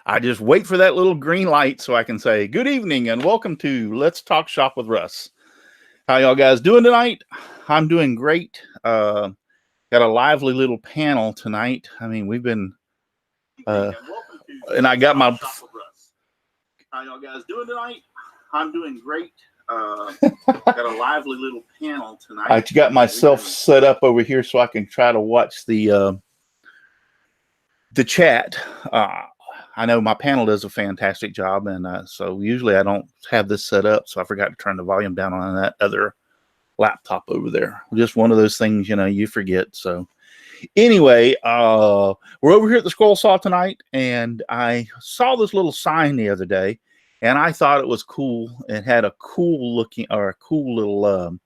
I just wait for that little green light so I can say, good evening and welcome to Let's Talk Shop with Russ. How y'all guys doing tonight? I'm doing great. Got a lively little panel tonight. I mean, we've been, and I got my, how y'all guys doing tonight? I'm doing great. Got a lively little panel tonight. I got myself set up over here so I can try to watch the chat. I know my panel does a fantastic job, and so usually I don't have this set up, so I forgot to turn the volume down on that other laptop over there. Just one of those things, you know, you forget. So anyway, we're over here at the Scroll Saw tonight, and I saw this little sign the other day, and I thought it was cool. It had a cool looking, or a cool little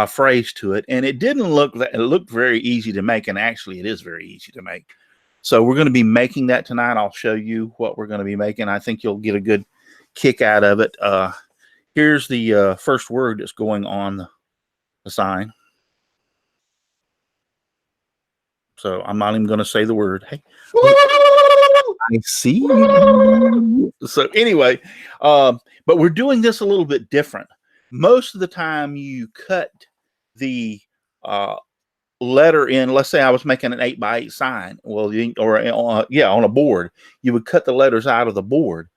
phrase to it, and it didn't look that it looked very easy to make, and actually it is very easy to make. So we're going to be making that tonight. I'll show you what we're going to be making. I think you'll get a good kick out of it. Here's the first word that's going on the sign. So I'm not even going to say the word. Hey, I see you. So anyway, but we're doing this a little bit different. Most of the time you cut the letter in. Let's say I was making an 8x8 sign, well, on a board, you would cut the letters out of the board.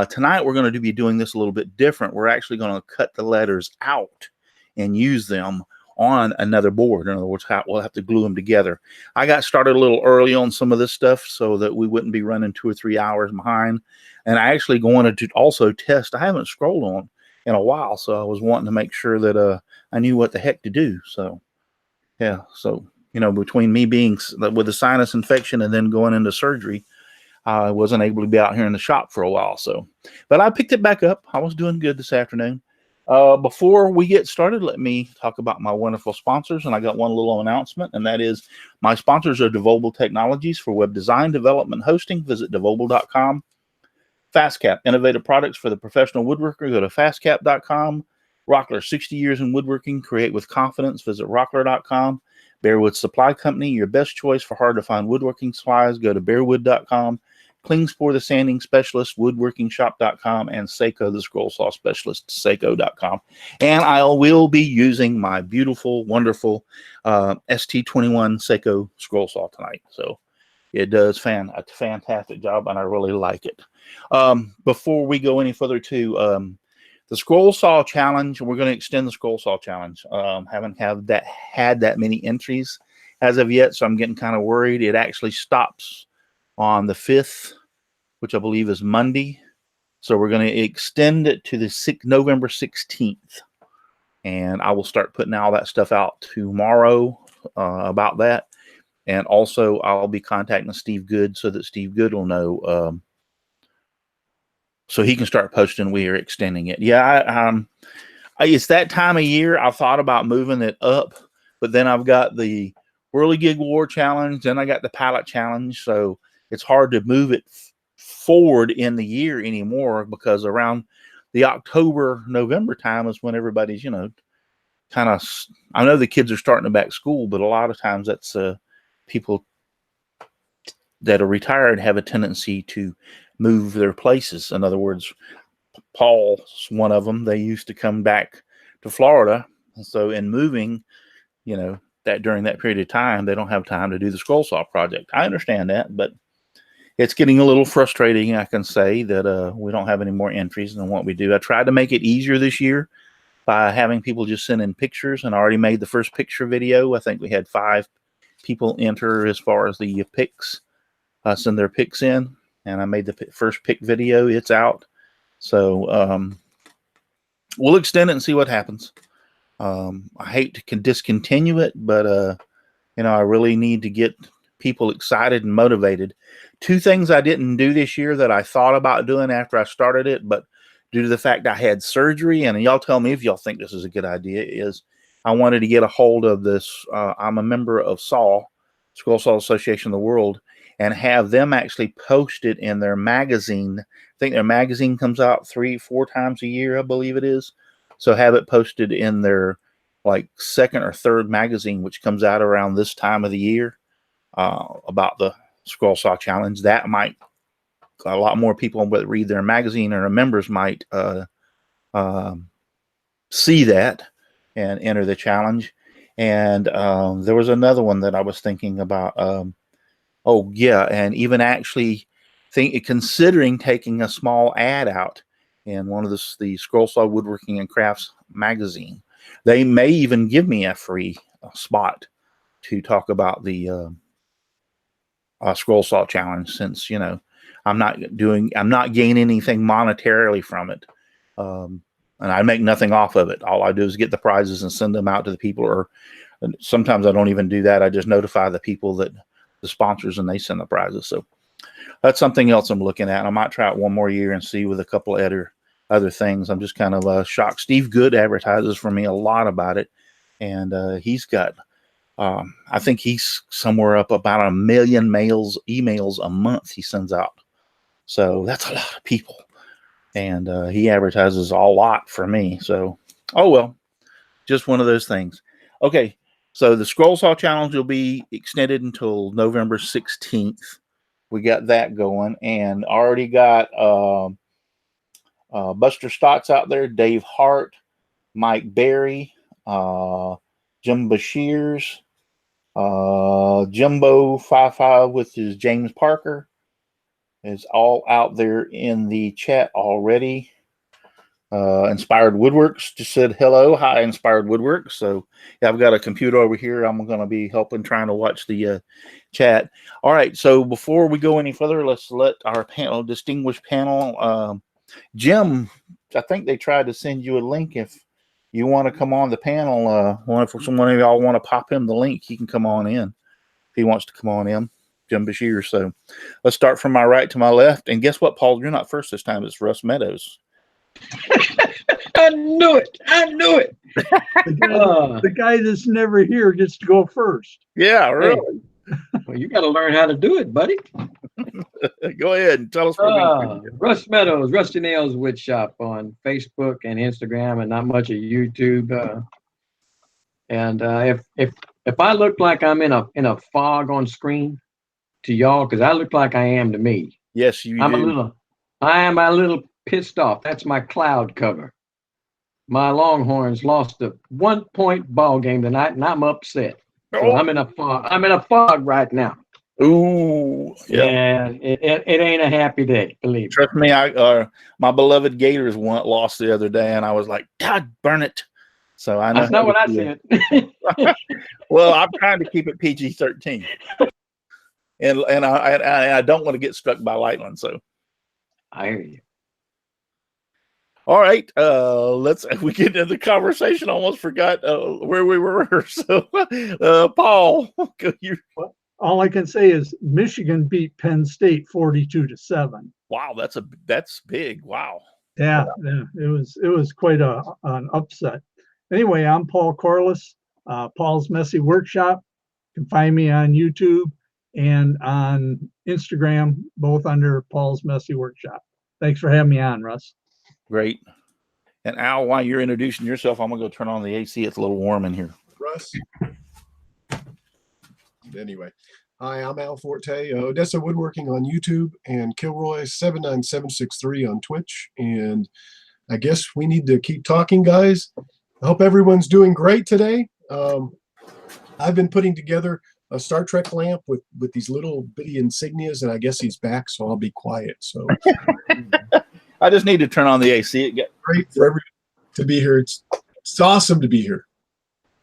Tonight we're going to be doing this a little bit different. We're actually going to cut the letters out and use them on another board. In other words, we'll have to glue them together. I got started a little early on some of this stuff so that we wouldn't be running 2 or 3 hours behind. And I actually wanted to also test. I haven't scrolled on in a while, so I was wanting to make sure that I knew what the heck to do. So yeah, so, you know, between me being with a sinus infection and then going into surgery, I wasn't able to be out here in the shop for a while. So, but I picked it back up. I was doing good this afternoon. Before we get started, let me talk about my wonderful sponsors. And I got one little announcement, and that is my sponsors are Devobal Technologies for web design, development, hosting. Visit devobal.com. FastCap, innovative products for the professional woodworker. Go to fastcap.com. Rockler, 60 years in woodworking. Create with confidence. Visit rockler.com. Bearwood Supply Company, your best choice for hard-to-find woodworking supplies. Go to bearwood.com. Klingspor, the sanding specialist, woodworkingshop.com. And Seiko, the scroll saw specialist, seiko.com. And I will be using my beautiful, wonderful ST21 Seiko scroll saw tonight. So it does a fantastic job, and I really like it. Before we go any further to the scroll saw challenge, we're going to extend the scroll saw challenge. Haven't had that many entries as of yet, so I'm getting kind of worried. It actually stops on the 5th, which I believe is Monday. So we're going to extend it to the November 16th. And I will start putting all that stuff out tomorrow about that. And also I'll be contacting Steve Good so that Steve Good will know so he can start posting we are extending it. Yeah, it's that time of year. I thought about moving it up, but then I've got the Whirly Gig War Challenge, then I got the Pallet Challenge, so it's hard to move it forward in the year anymore, because around the October, November time is when everybody's, you know, kind of, I know the kids are starting to back school, but a lot of times that's people that are retired have a tendency to move their places. In other words, Paul's one of them. They used to come back to Florida. So in moving, you know, that during that period of time, they don't have time to do the scroll saw project. I understand that, but it's getting a little frustrating. I can say that we don't have any more entries than what we do. I tried to make it easier this year by having people just send in pictures, and I already made the first picture video. I think we had 5 people enter as far as the pics, send their pics in. And I made the first pick video. It's out. So we'll extend it and see what happens. I hate to discontinue it, but, you know, I really need to get people excited and motivated. 2 things I didn't do this year that I thought about doing after I started it, but due to the fact I had surgery, and y'all tell me if y'all think this is a good idea, is I wanted to get a hold of this. I'm a member of SAW, Scroll Saw Association of the World, and have them actually post it in their magazine. I think their magazine comes out 3-4 times a year, I believe it is. So have it posted in their like 2nd or 3rd magazine, which comes out around this time of the year, about the scroll saw challenge. That might a lot more people that read their magazine or members might see that and enter the challenge. And there was another one that I was thinking about. Oh yeah, and even actually considering taking a small ad out in one of the Scroll Saw Woodworking and Crafts magazine. They may even give me a free spot to talk about the Scroll Saw challenge, since I'm not gaining anything monetarily from it, and I make nothing off of it. All I do is get the prizes and send them out to the people, or sometimes I don't even do that. I just notify the people, that the sponsors, and they send the prizes. So that's something else I'm looking at. I might try it one more year and see with a couple of other things. I'm just kind of shocked. Steve Good advertises for me a lot about it, and he's got I think he's somewhere up about 1 million emails a month he sends out. So that's a lot of people, and he advertises a lot for me. So, oh well, just one of those things. Okay, so the Scroll Saw challenge will be extended until November 16th. We got that going, and already got Buster Stotts out there, Dave Hart, Mike Berry, Jim Bashirs, Jumbo 55 with his James Parker is all out there in the chat already. Inspired Woodworks just said hello. Hi, Inspired Woodworks. So yeah, I've got a computer over here. I'm going to be helping, trying to watch the chat. All right. So before we go any further, let's let our distinguished panel, Jim, I think they tried to send you a link. If you want to come on the panel, if someone of y'all want to pop him the link, he can come on in if he wants to come on in, Jim Bashir. So let's start from my right to my left. And guess what, Paul? You're not first this time. It's Russ Meadows. I knew it. The guy that's never here gets to go first. Yeah, really. Hey, well, you got to learn how to do it, buddy. Go ahead and tell us what Russ Meadows, Rusty Nails Wood Shop on Facebook and Instagram, and not much of YouTube. And if I look like I'm in a fog on screen to y'all, because I look like I am to me. Yes, you do. I am a little pissed off. That's my cloud cover. My Longhorns lost a 1-point ball game tonight, and I'm upset. So I'm in a fog. I'm in a fog right now. Ooh, yeah. It ain't a happy day, believe me. Trust me, my beloved Gators lost the other day, and I was like, God, burn it. So I know that's not what I said. Well, I'm trying to keep it PG-13, and I don't want to get struck by lightning. So I hear you. All right, we get into the conversation. Almost forgot where we were. So, Paul, all I can say is Michigan beat Penn State 42-7. Wow, that's big. Wow. Yeah, it was quite an upset. Anyway, I'm Paul Corliss, Paul's Messy Workshop. You can find me on YouTube and on Instagram, both under Paul's Messy Workshop. Thanks for having me on, Russ. Great. And Al, while you're introducing yourself, I'm going to go turn on the AC. It's a little warm in here. Russ. Anyway, hi, I'm Al Forte, Odessa Woodworking on YouTube, and Kilroy79763 on Twitch. And I guess we need to keep talking, guys. I hope everyone's doing great today. I've been putting together a Star Trek lamp with these little bitty insignias, and I guess he's back, so I'll be quiet. So I just need to turn on the AC. Great for everyone to be here. It's awesome to be here.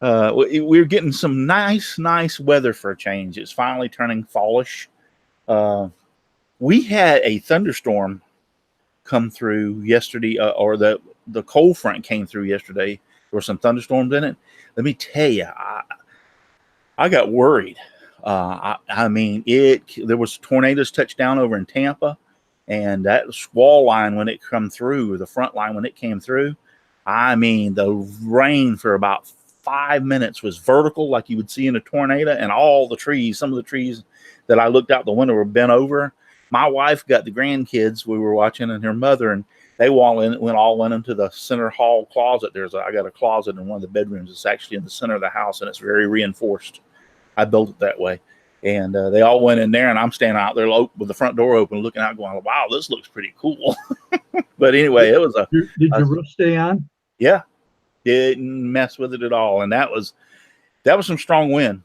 We're getting some nice weather for a change. It's finally turning fallish. We had a thunderstorm come through yesterday, or the cold front came through yesterday. There were some thunderstorms in it. Let me tell you, I got worried. I mean, there was tornadoes touched down over in Tampa, and that squall line when it come through, the front line when it came through, I mean, the rain for about 5 minutes was vertical like you would see in a tornado, and all the trees, some of the trees that I looked out the window were bent over. My wife got the grandkids we were watching, and her mother, and they all went into the center hall closet. I got a closet in one of the bedrooms. It's actually in the center of the house, and it's very reinforced. I built it that way. And they all went in there, and I'm standing out there with the front door open, looking out, going, "Wow, this looks pretty cool." But anyway, it was Did your roof stay on? yeah, didn't mess with it at all, and that was some strong wind.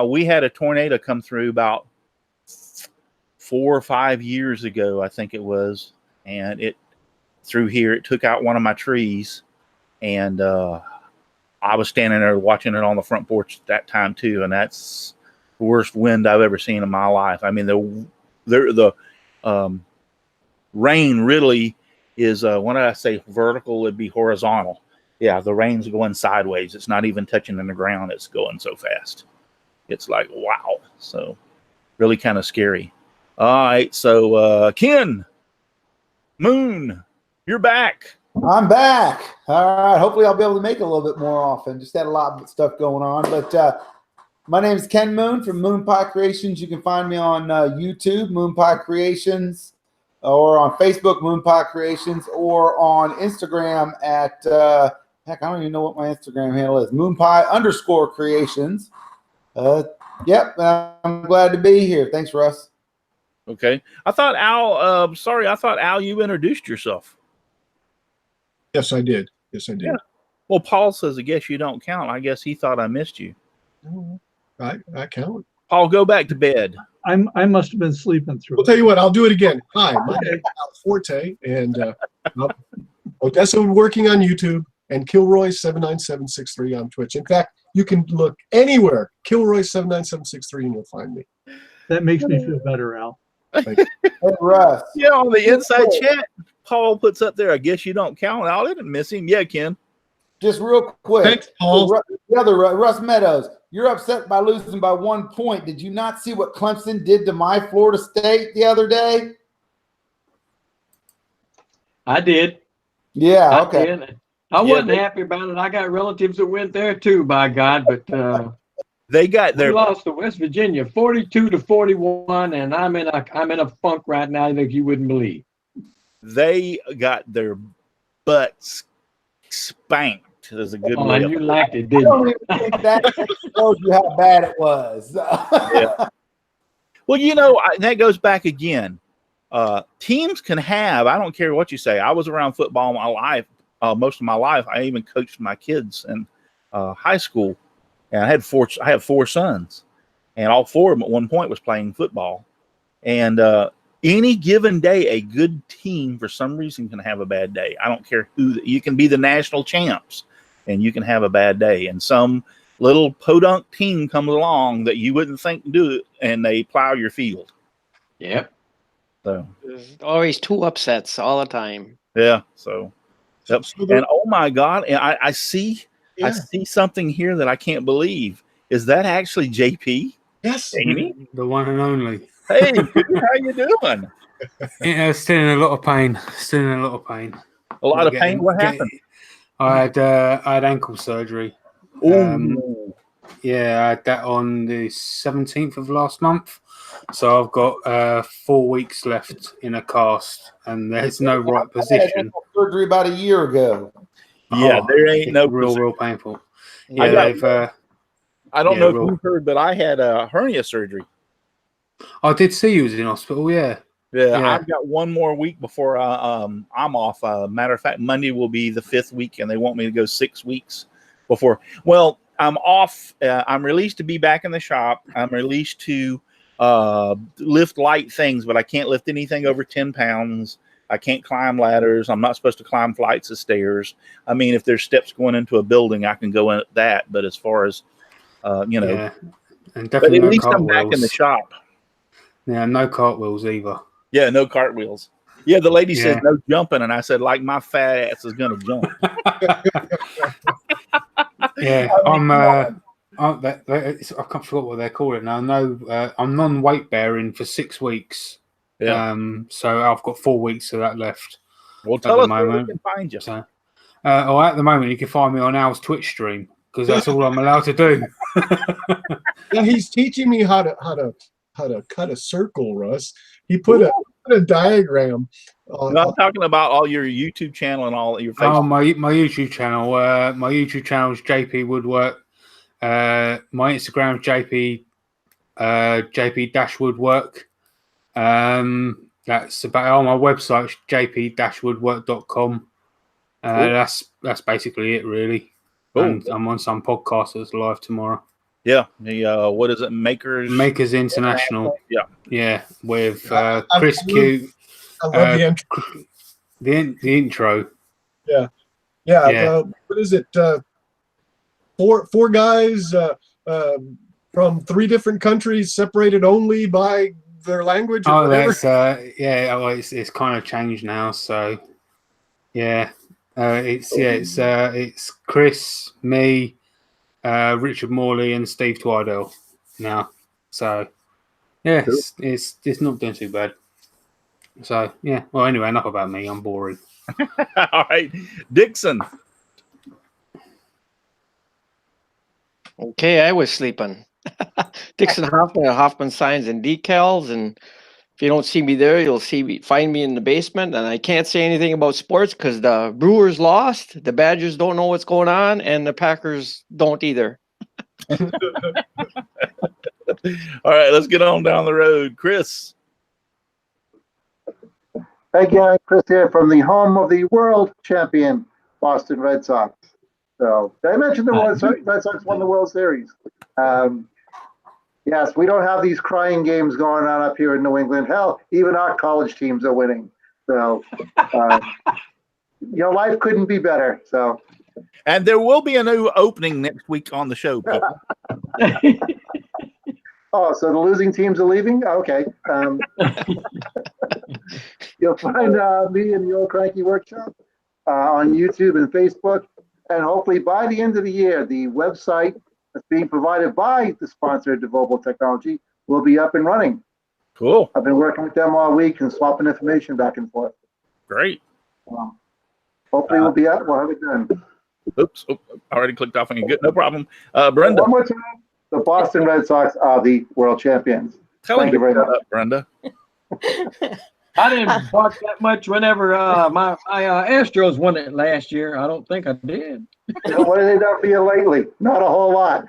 We had a tornado come through about 4 or 5 years ago, I think it was, and it took out one of my trees, and I was standing there watching it on the front porch at that time too, and that's the worst wind I've ever seen in my life. I mean, the rain really is when I say vertical, it'd be horizontal. Yeah, the rain's going sideways. It's not even touching the ground. It's going so fast. It's like, wow. So really kind of scary. All right. So Ken Moon, you're back. I'm back. All right. Hopefully I'll be able to make it a little bit more often. Just had a lot of stuff going on. But my name is Ken Moon from Moon Pie Creations. You can find me on YouTube, Moon Pie Creations, or on Facebook, Moon Pie Creations, or on Instagram at, heck, I don't even know what my Instagram handle is, Moon Pie _creations. Yep. I'm glad to be here. Thanks, Russ. Okay. I thought Al, you introduced yourself. Yes, I did. Yes, I did. Yeah. Well, Paul says, I guess you don't count. I guess he thought I missed you. No, I count. Paul, go back to bed. I must have been sleeping through. I'll tell you what, I'll do it again. Hi, my name is Al Forte, and Odessa Woodworking on YouTube, and Kilroy79763 on Twitch. In fact, you can look anywhere, Kilroy79763, and you'll find me. That makes me feel better, Al. Hey, Russ. Yeah, on the inside chat, Paul puts up there, I guess you don't count. Al didn't miss him. Yeah, Ken. Just real quick. Thanks, Paul. The other Russ Meadows, you're upset by losing by 1 point. Did you not see what Clemson did to my Florida State the other day? I did. Yeah, okay. I wasn't happy about it. I got relatives that went there too, by God, but They got we their lost to West Virginia 42-41, and I'm in a funk right now that you wouldn't believe. they got their butts spanked. Is a good Oh, way. and you liked it, I didn't don't you? even think that shows you how bad it was. Yeah. Well, that goes back again. Teams can have, I don't care what you say. I was around football my life, most of my life. I even coached my kids in high school, and I have 4 sons, and all 4 of them at one point was playing football. And any given day, a good team for some reason can have a bad day. I don't care who. You can be the national champs, and you can have a bad day. And some little podunk team comes along that you wouldn't think to do it, and they plow your field. Yep. So There's always 2 upsets all the time. yeah. So yep. So the- And oh my God, and I see something here that I can't believe. Is that actually JP? Yes. Amy? The one and only. Hey, how you doing? Yeah, still in a lot of pain. Still in a lot of pain. A lot of pain. What happened? I had ankle surgery. Ooh. Yeah, I had that on the 17th of last month. So I've got 4 weeks left in a cast, and there's no right I had position. ankle surgery about a year ago. Yeah, there ain't it's no real painful. Yeah, Yeah, they've. I don't Yeah, know if real- you heard, but I had a hernia surgery. I did see you was in hospital. Yeah. Yeah, Yeah. I've got 1 more week before I'm off. Matter of fact, Monday will be the 5th week, and they want me to go 6 weeks before. Well, I'm off. I'm released to be back in the shop. I'm released to lift light things, but I can't lift anything over 10 pounds. I can't climb ladders. I'm not supposed to climb flights of stairs. I mean, if there's steps going into a building, I can go in at that. But as far as, Yeah. And but definitely at no least I'm back in the cartwheels. shop. Yeah, no cartwheels either. Yeah, no cartwheels. Yeah, the lady says Yeah. no jumping, and I said, like my fat ass is going to jump. Yeah, I can't forget what they call it now. No, I'm non-weight bearing for 6 weeks. Yeah. So I've got 4 weeks of that left. Well, at tell the us where we moment. can find you. So, or at the moment, you can find me on Al's Twitch stream because that's all I'm allowed to do. Now he's teaching me how to cut a circle, Russ. He put a diagram. No, I'm talking about all your YouTube channel and all your Oh, Facebook. my YouTube channel. My YouTube channel is JP Woodwork. My Instagram is JP JP-Woodwork. That's about on my website, jp-woodwork.com. That's basically it, really. Cool. And I'm on some podcast that's live tomorrow. Yeah. The what is it? Makers International. Yeah. Yeah, with I Chris Q. I love the intro. The intro. Yeah. What is it? Four guys from 3 different countries, separated only by their language. Or whatever. That's it's kind of changed now. So yeah, it's Chris, me, Richard Morley, and Steve Twidell now. So yeah, it's not doing too bad. So yeah. Well, anyway, enough about me. I'm boring. All right, Dixon. Okay, I was sleeping. Dixon Hoffman at Hoffman Signs and Decals, and if you don't see me there, you'll find me in the basement. And I can't say anything about sports because the Brewers lost, the Badgers don't know what's going on, and the Packers don't either. All right, let's get on down the road, Chris. Hey gang, Chris here from the home of the world champion Boston Red Sox. So did I mention the Red Sox won the World Series? Yes, we don't have these crying games going on up here in New England. Hell, even our college teams are winning. So, life couldn't be better. So, and there will be a new opening next week on the show, people. Oh, so the losing teams are leaving? Okay. You'll find me in the Old Cranky Workshop on YouTube and Facebook. And hopefully by the end of the year, the website that's being provided by the sponsor, Devobal Technology, will be up and running. Cool. I've been working with them all week and swapping information back and forth. Great. Hopefully we'll be up. We'll have it done. Oops. I already clicked off on you. Good. No problem. Brenda. One more time. The Boston Red Sox are the world champions. Thank you very much. Brenda. I didn't watch that much whenever my Astros won it last year. I don't think I did. What have they done for you lately? Not a whole lot.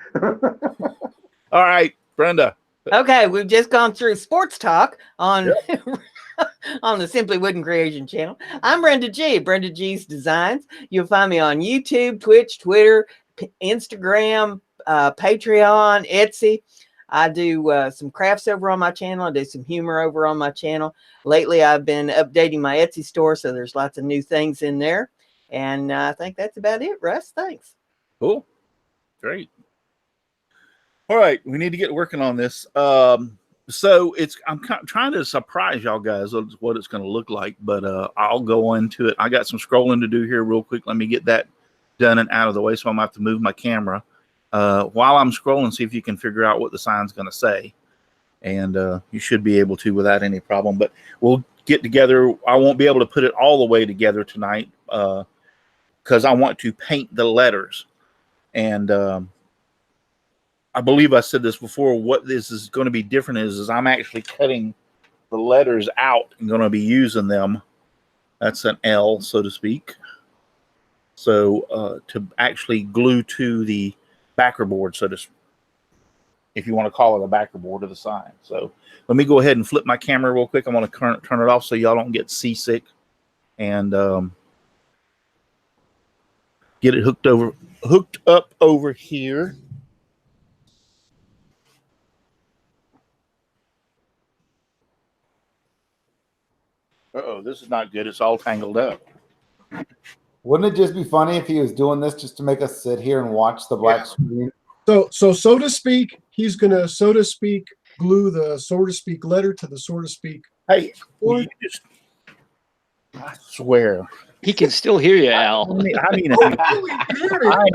All right, Brenda. Okay, we've just gone through sports talk on on the Simply Wooden Creation channel. I'm Brenda G. Brenda G's Designs. You'll find me on YouTube, Twitch, Twitter, Instagram, Patreon, Etsy. I do some crafts over on my channel. I do some humor over on my channel. Lately, I've been updating my Etsy store, so there's lots of new things in there. And I think that's about it, Russ. Thanks. Cool. Great. All right, we need to get working on this. So I'm trying to surprise y'all guys of what it's going to look like, but I'll go into it. I got some scrolling to do here real quick. Let me get that done and out of the way, so I'm going to have to move my camera. While I'm scrolling, see if you can figure out what the sign's going to say. And you should be able to without any problem. But we'll get together. I won't be able to put it all the way together tonight because I want to paint the letters. And I believe I said this before. What this is going to be different is I'm actually cutting the letters out and going to be using them. That's an L, so to speak. So to actually glue to the backer board, so to speak, if you want to call it a backer board of the sign. So let me go ahead and flip my camera real quick. I'm going to turn it off so y'all don't get seasick, and get it hooked up over here. Uh-oh, this is not good. It's all tangled up. Wouldn't it just be funny if he was doing this just to make us sit here and watch the black screen? So to speak, he's gonna, so to speak, glue the so to speak letter to the so to speak. Hey, I swear. He can still hear you, Al. I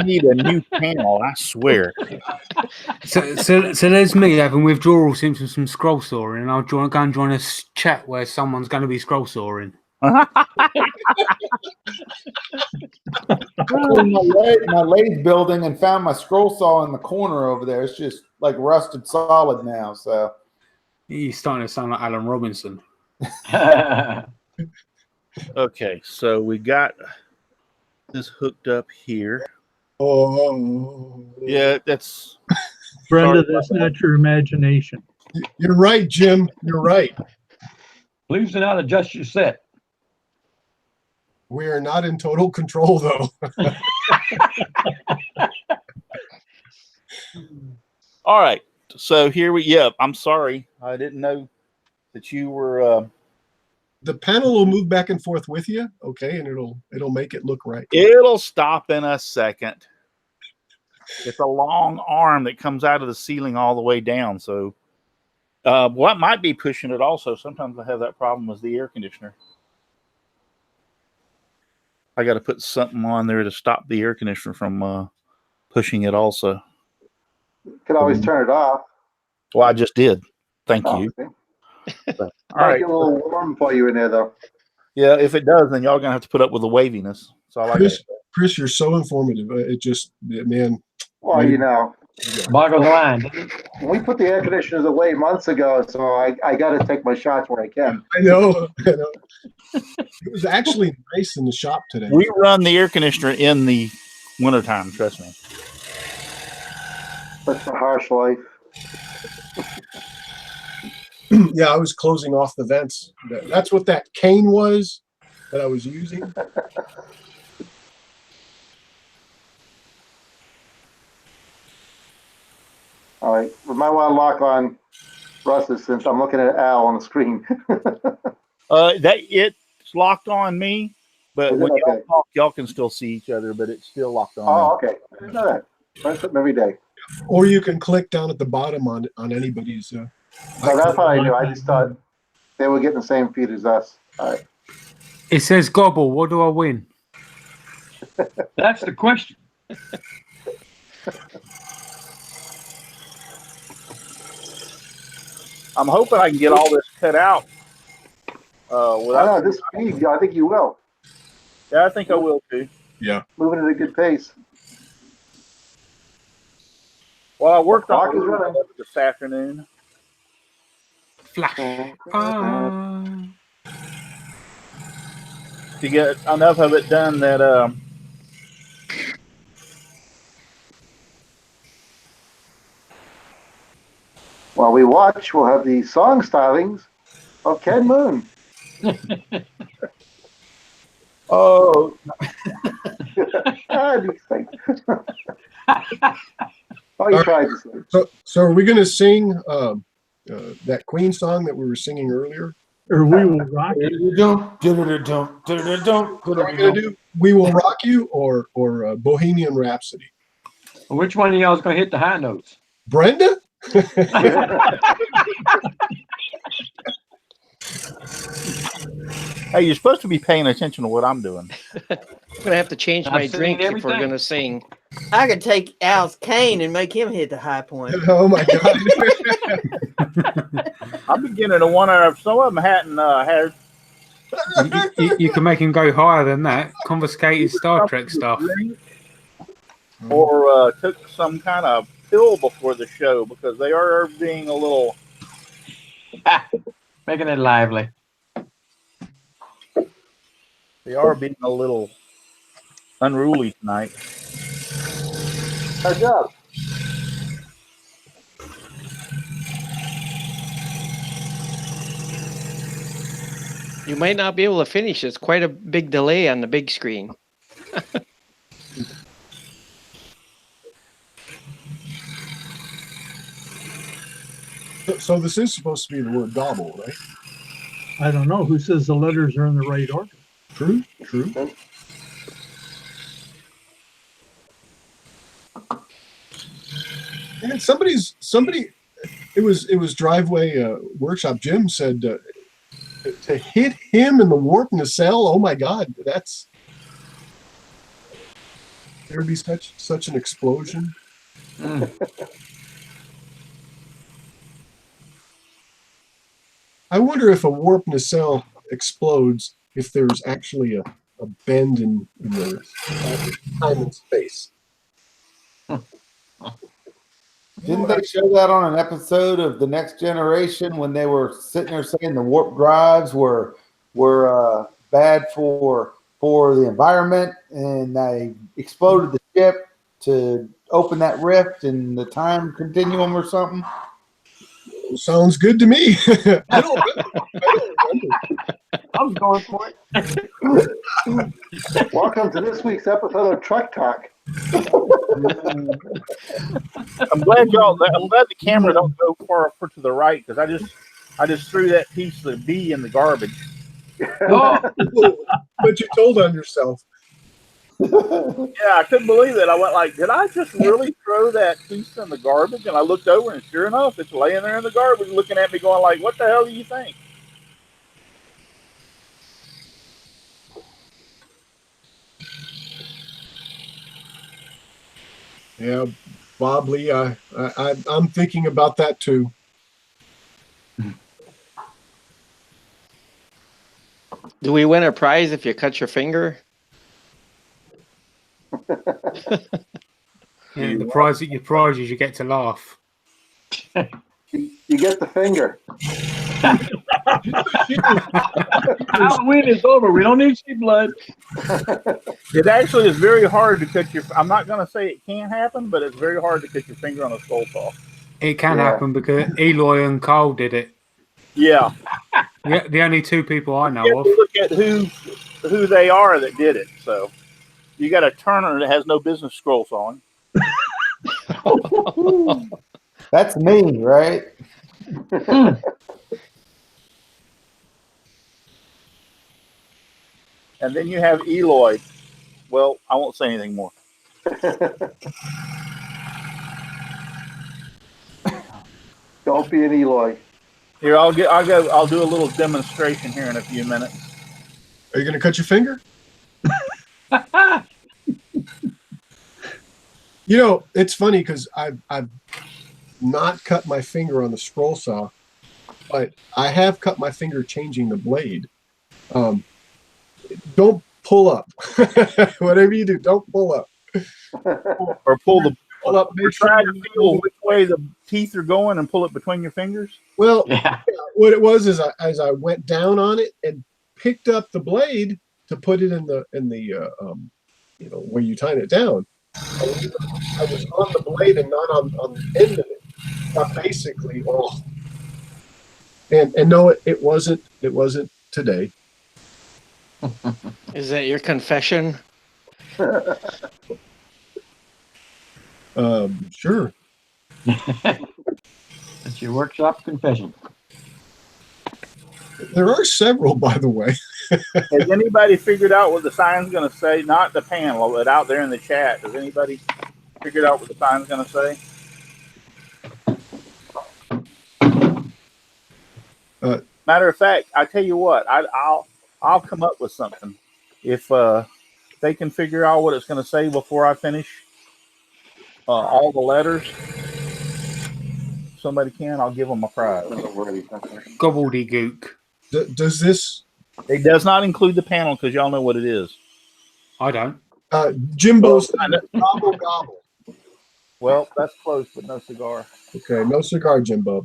need a new panel. I swear. So there's me having withdrawal symptoms from scroll sawing, and I'll go and join a chat where someone's going to be scroll sawing. My lathe building and found my scroll saw in the corner over there. It's just like rusted solid now. So He's starting to sound like Alan Robinson. Okay, so we got this hooked up here. Oh, Yeah, that's Brenda, Sorry that's about not your imagination. You're right, Jim. You're right. Please do not adjust your set. We are not in total control, though. All right. So here I'm sorry. I didn't know that you were. The panel will move back and forth with you, okay, and it'll make it look right. It'll stop in a second. It's a long arm that comes out of the ceiling all the way down. So what might be pushing it also, sometimes I have that problem with the air conditioner. I got to put something on there to stop the air conditioner from pushing it also. Could always turn it off. Well, I just did. Thank Oh, you. okay. All Might right. get a little warm for you in there, though. Yeah, if it does, then y'all gonna have to put up with the waviness. So I like it. Chris, you're so informative. It just, man. Well, you know, Boggles the line. we put the air conditioners away months ago, so I got to take my shots where I can. I know. It was actually nice in the shop today. We run the air conditioner in the wintertime, trust me. Such a harsh life. Yeah, I was closing off the vents. That's what that cane was that I was using. All right, we might want to lock on Russ's since I'm looking at Al on the screen. It's locked on me, but Is it? when y'all Okay. talk, y'all can still see each other, but it's still locked on. Oh, okay. I didn't know that. Learn something every day. Or you can click down at the bottom on anybody's. No, that's what I knew. I just thought they were getting the same feed as us. All right. It says gobble. What do I win? That's the question. I'm hoping I can get all this cut out. I Without, know this speed. I think you will. yeah, I think I will too. Yeah. Moving at a good pace. Well, I worked Clock on is it running. this afternoon. Flash. To get enough of it done that While we watch, we'll have the song stylings of Ken Moon. oh, These things. Oh, you tried to say. So are we going to sing that Queen song that we were singing earlier? Or we will rock it. What are we going to do? We Will Rock You or Bohemian Rhapsody? Which one of y'all is going to hit the high notes? Brenda? hey, you're supposed to be paying attention to what I'm doing. I'm gonna have to change my I've seen drink if we're everything. gonna sing. I could take Al's cane and make him hit the high point. Oh my God. I'm beginning to wonder if some of them hadn't had You can make him go higher than that. Confiscated Star Trek stuff. or took some kind of pill before the show, because they are being a little. Making it lively. They are being a little unruly tonight. Good job. You might not be able to finish. It's quite a big delay on the big screen. So this is supposed to be the word gobble, right? I don't know. Who says the letters are in the right order? True. And somebody. It was driveway workshop. Jim said to hit him in the warp nacelle. Oh my God, there'd be such an explosion. I wonder if a warp nacelle explodes if there's actually a bend in the time and space. Didn't they show that on an episode of The Next Generation when they were sitting there saying the warp drives were bad for the environment, and they exploded the ship to open that rift and the time continuum or something? Sounds good to me. I don't remember. I was going for it. Welcome to this week's episode of Truck Talk. I'm glad the camera don't go far to the right because I just threw that piece of B in the garbage. Oh, But you told on yourself. Yeah, I couldn't believe it. I went like, did I just really throw that piece in the garbage? And I looked over, and sure enough, it's laying there in the garbage, looking at me, going like, "What the hell do you think?" Yeah, Bob Lee, I'm thinking about that too. Do we win a prize if you cut your finger? Yeah, the prize is you get to laugh. You get the finger. Halloween is over. We don't need to see blood. It actually is very hard to cut your. I'm not going to say it can't happen, but it's very hard to cut your finger on a skull saw. It can Yeah. happen because Eloy and Carl did it. Yeah, Yeah, the only two people I you know have of. to look at who they are that did it. So you got a turner that has no business scroll sawing. That's me, right? And then you have Eloy. Well, I won't say anything more. Don't be an Eloy. Here, I'll do a little demonstration here in a few minutes. Are you going to cut your finger? You know, it's funny because I've not cut my finger on the scroll saw, but I have cut my finger changing the blade. Don't pull up. Whatever you do, don't pull up. Or pull up. Or try to feel which way the teeth are going and pull it between your fingers. Well, Yeah. what it was is as I went down on it and picked up the blade to put it in the where you tighten it down. I was on the blade and not on the end of it. Basically, and no, it wasn't today. Is that your confession? Sure. It's your workshop confession. There are several, by the way. Has anybody figured out what the sign's going to say? Not the panel, but out there in the chat. Has anybody figured out what the sign's going to say? Matter of fact, I tell you what, I'll come up with something. If they can figure out what it's going to say before I finish all the letters, somebody can, I'll give them a prize. Gobbledygook. Does this? It does not include the panel because y'all know what it is. I don't. Jimbo's gobble gobble. Well, that's close, but no cigar. Okay, no cigar, Jimbo.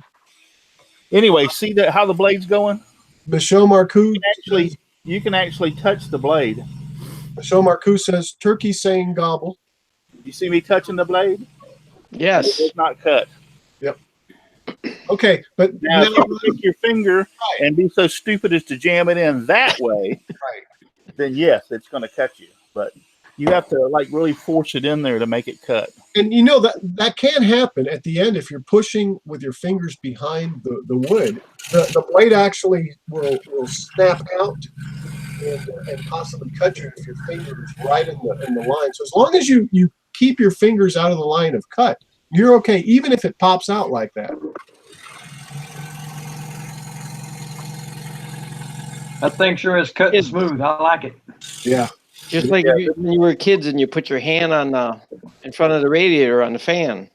Anyway, see that how the blade's going? Michelle Marcoux. You can actually touch the blade. Michelle Marcoux says turkey saying gobble. You see me touching the blade? Yes. It's not cut. Yep. Okay, but Now if you take your finger and be so stupid as to jam it in that way, right, then yes, it's going to cut you. But you have to really force it in there to make it cut. And you know that can happen at the end if you're pushing with your fingers behind the wood. The blade actually will snap out and possibly cut you if your finger is right in the line. So as long as you keep your fingers out of the line of cut, you're okay, even if it pops out like that. That thing sure is cutting smooth. I like it. Yeah. Just like when you were kids and you put your hand on in front of the radiator on the fan.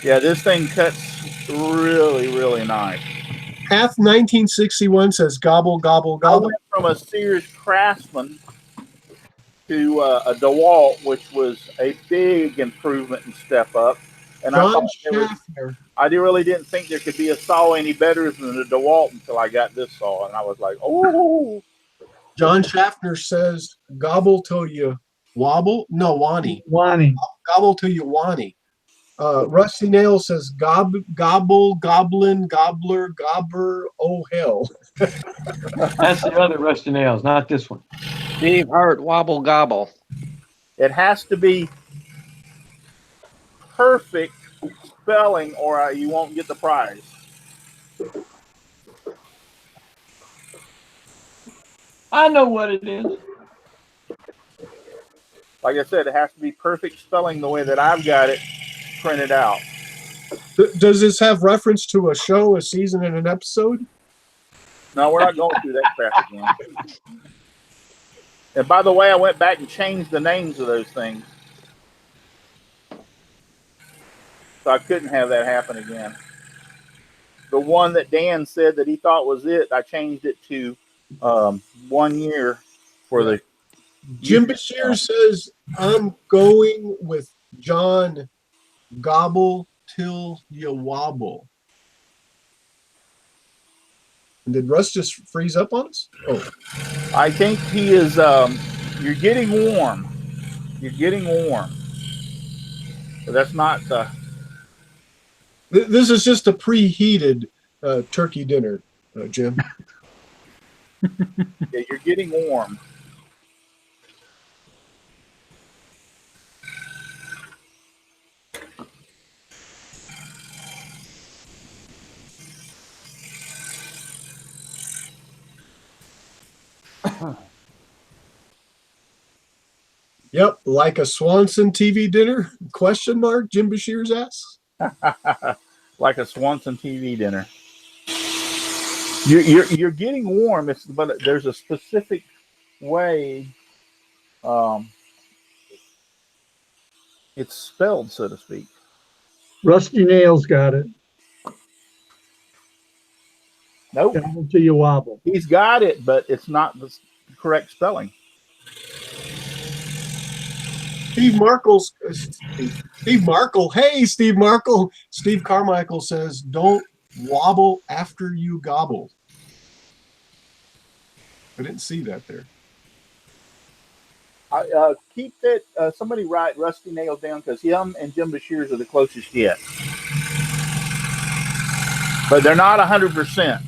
Yeah, this thing cuts really, really nice. Path 1961 says gobble, gobble, I gobble. went from a Sears Craftsman to a DeWalt, which was a big improvement and step up. And I really didn't think there could be a saw any better than the DeWalt until I got this saw. And I was like, oh. John Schaffner says gobble till you Wobble? No, Wani. Wani. Gobble till you Wani. Rusty Nail says gobble, goblin, gobbler, gobber, oh hell. That's the other Rusty Nails, not this one. Dave Hart, wobble gobble. It has to be perfect spelling, or you won't get the prize. I know what it is. Like I said, it has to be perfect spelling the way that I've got it printed out. Does this have reference to a show, a season, and an episode? No, we're not going through that crap again. And by the way, I went back and changed the names of those things. So I couldn't have that happen again. The one that Dan said that he thought was it, I changed it to 1 year for the. Jim Bashir says, I'm going with John Gobble till you wobble. And did Russ just freeze up on us? Oh, I think he is. You're getting warm. You're getting warm. But that's not the. this is just a preheated turkey dinner, Jim. Yeah, you're getting warm. Yep, like a Swanson TV dinner? Question mark? Jim Bashir's asks. Like a Swanson TV dinner. You're getting warm. But there's a specific way it's spelled, so to speak. Rusty Nails got it. Nope. Gobble till you wobble. He's got it, but it's not the correct spelling. Steve Markle. Hey, Steve Markle. Steve Carmichael says, don't wobble after you gobble. I didn't see that there. Keep that. Somebody write Rusty Nails down, because him and Jim Bashir's are the closest yet. But they're not 100%.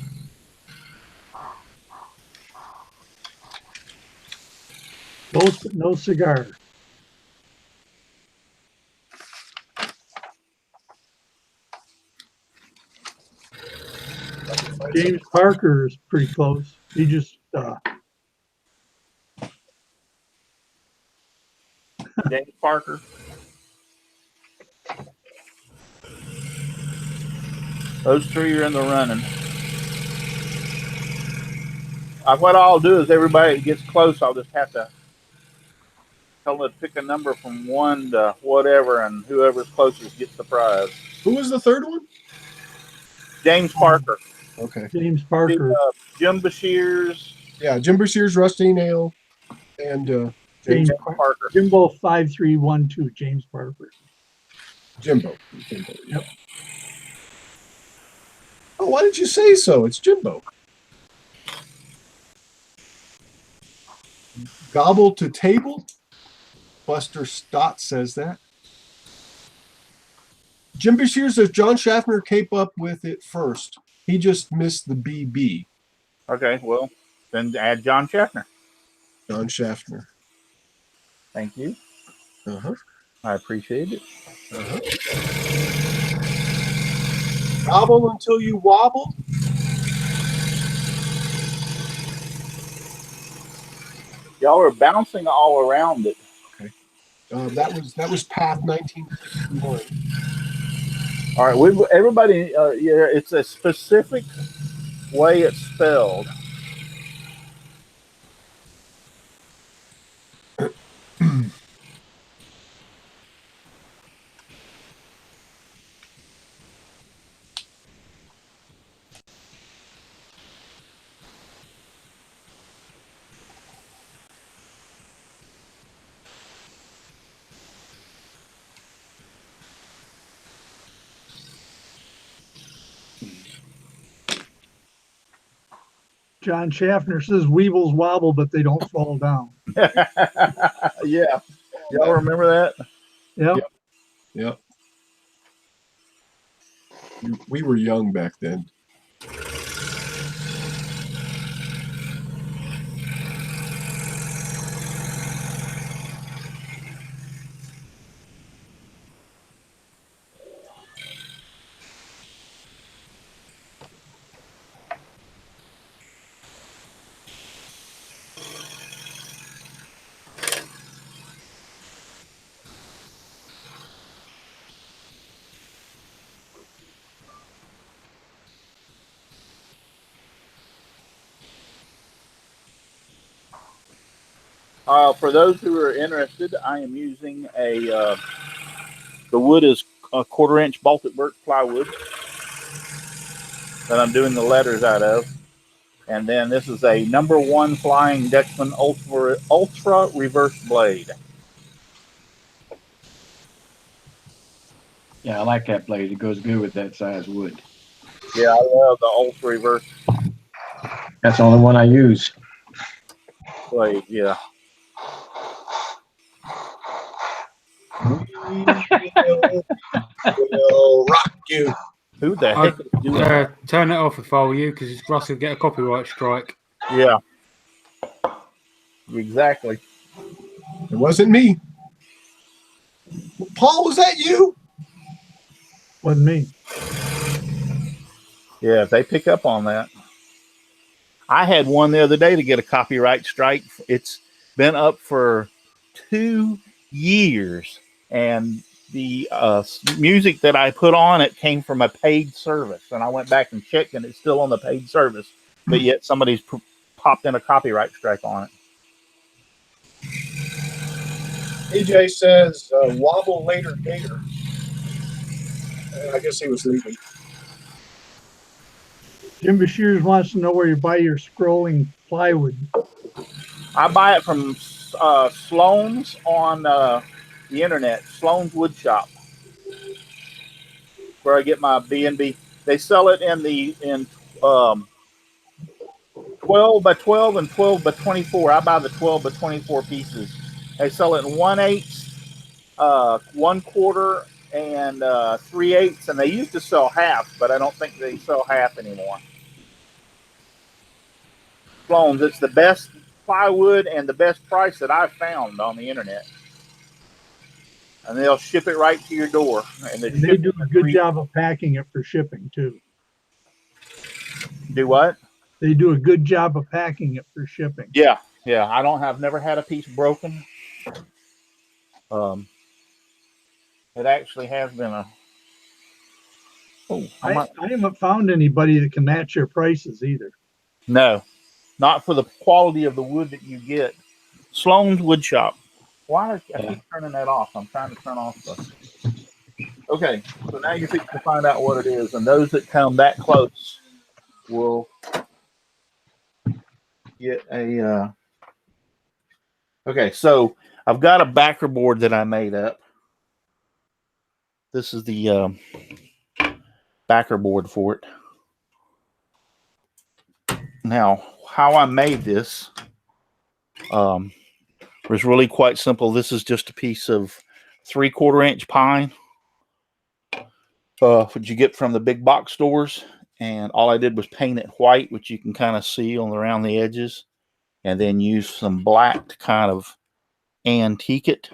No cigar. James Parker is pretty close. He just James Parker. Those three are in the running. What I'll do is everybody that gets close, I'll just have to tell them to pick a number from 1 to whatever, and whoever's closest gets the prize. Who was the third one? James Parker. Okay. James Parker. Jim Bashir's. Yeah, Jim Bashir's Rusty Nail and James Parker. Jimbo 5312. James Parker. Jimbo. Yep. Oh, why did you say so? It's Jimbo. Gobble to table? Buster Stott says that. Jim Bashir says John Schaffner came up with it first. He just missed the BB. Okay, well, then add John Schaffner. John Schaffner. Thank you. Uh-huh. I appreciate it. Uh-huh. Gobble until you wobble? Y'all are bouncing all around it. Okay. That was Path 1961. All right, everybody, yeah, it's a specific way it's spelled. John Schaffner says weevils wobble, but they don't fall down. Yeah. Y'all remember that? Yep. Yep. We were young back then. For those who are interested, I am using the wood is a 1/4-inch Baltic birch plywood that I'm doing the letters out of. And then this is a #1 Flying Dutchman Ultra Reverse Blade. Yeah, I like that blade. It goes good with that size wood. Yeah, I love the Ultra Reverse That's the only one I use. Blade. Yeah. We'll rock you. Who the heck is doing I'd that? turn it off if I were you, because Russ would get a copyright strike. Yeah. Exactly. It wasn't me. Paul, was that you? Wasn't me. Yeah, if they pick up on that. I had one the other day to get a copyright strike. It's been up for 2 years, and the music that I put on it came from a paid service, and I went back and checked, and it's still on the paid service, but yet somebody's popped in a copyright strike on it. AJ says, wobble later, gator. I guess he was leaving. Jim Bashirs wants to know where you buy your scrolling plywood. I buy it from Sloan's on the internet, Sloan's Wood Shop, where I get my B&B. They sell it in 12 by 12 and 12 by 24. I buy the 12 by 24 pieces. They sell it in 1/8, 1/4, and 3/8, and they used to sell half, but I don't think they sell half anymore. Sloan's, it's the best plywood and the best price that I've found on the internet. And they'll ship it right to your door. And They do a good job of packing it for shipping too. Do what? They do a good job of packing it for shipping. Yeah, yeah. I've never had a piece broken. It actually has been a. Oh, I haven't found anybody that can match your prices either. No, not for the quality of the wood that you get. Sloan's Wood Shop. Why I keep turning that off? I'm trying to turn off the. Okay, so now you're fixing to find out what it is, and those that come that close will get a. Okay, so I've got a backer board that I made up. This is the backer board for it. Now, how I made this was really quite simple. This is just a piece of 3/4-inch pine, what you get from the big box stores, and all I did was paint it white, which you can kind of see around the edges, and then use some black to kind of antique it.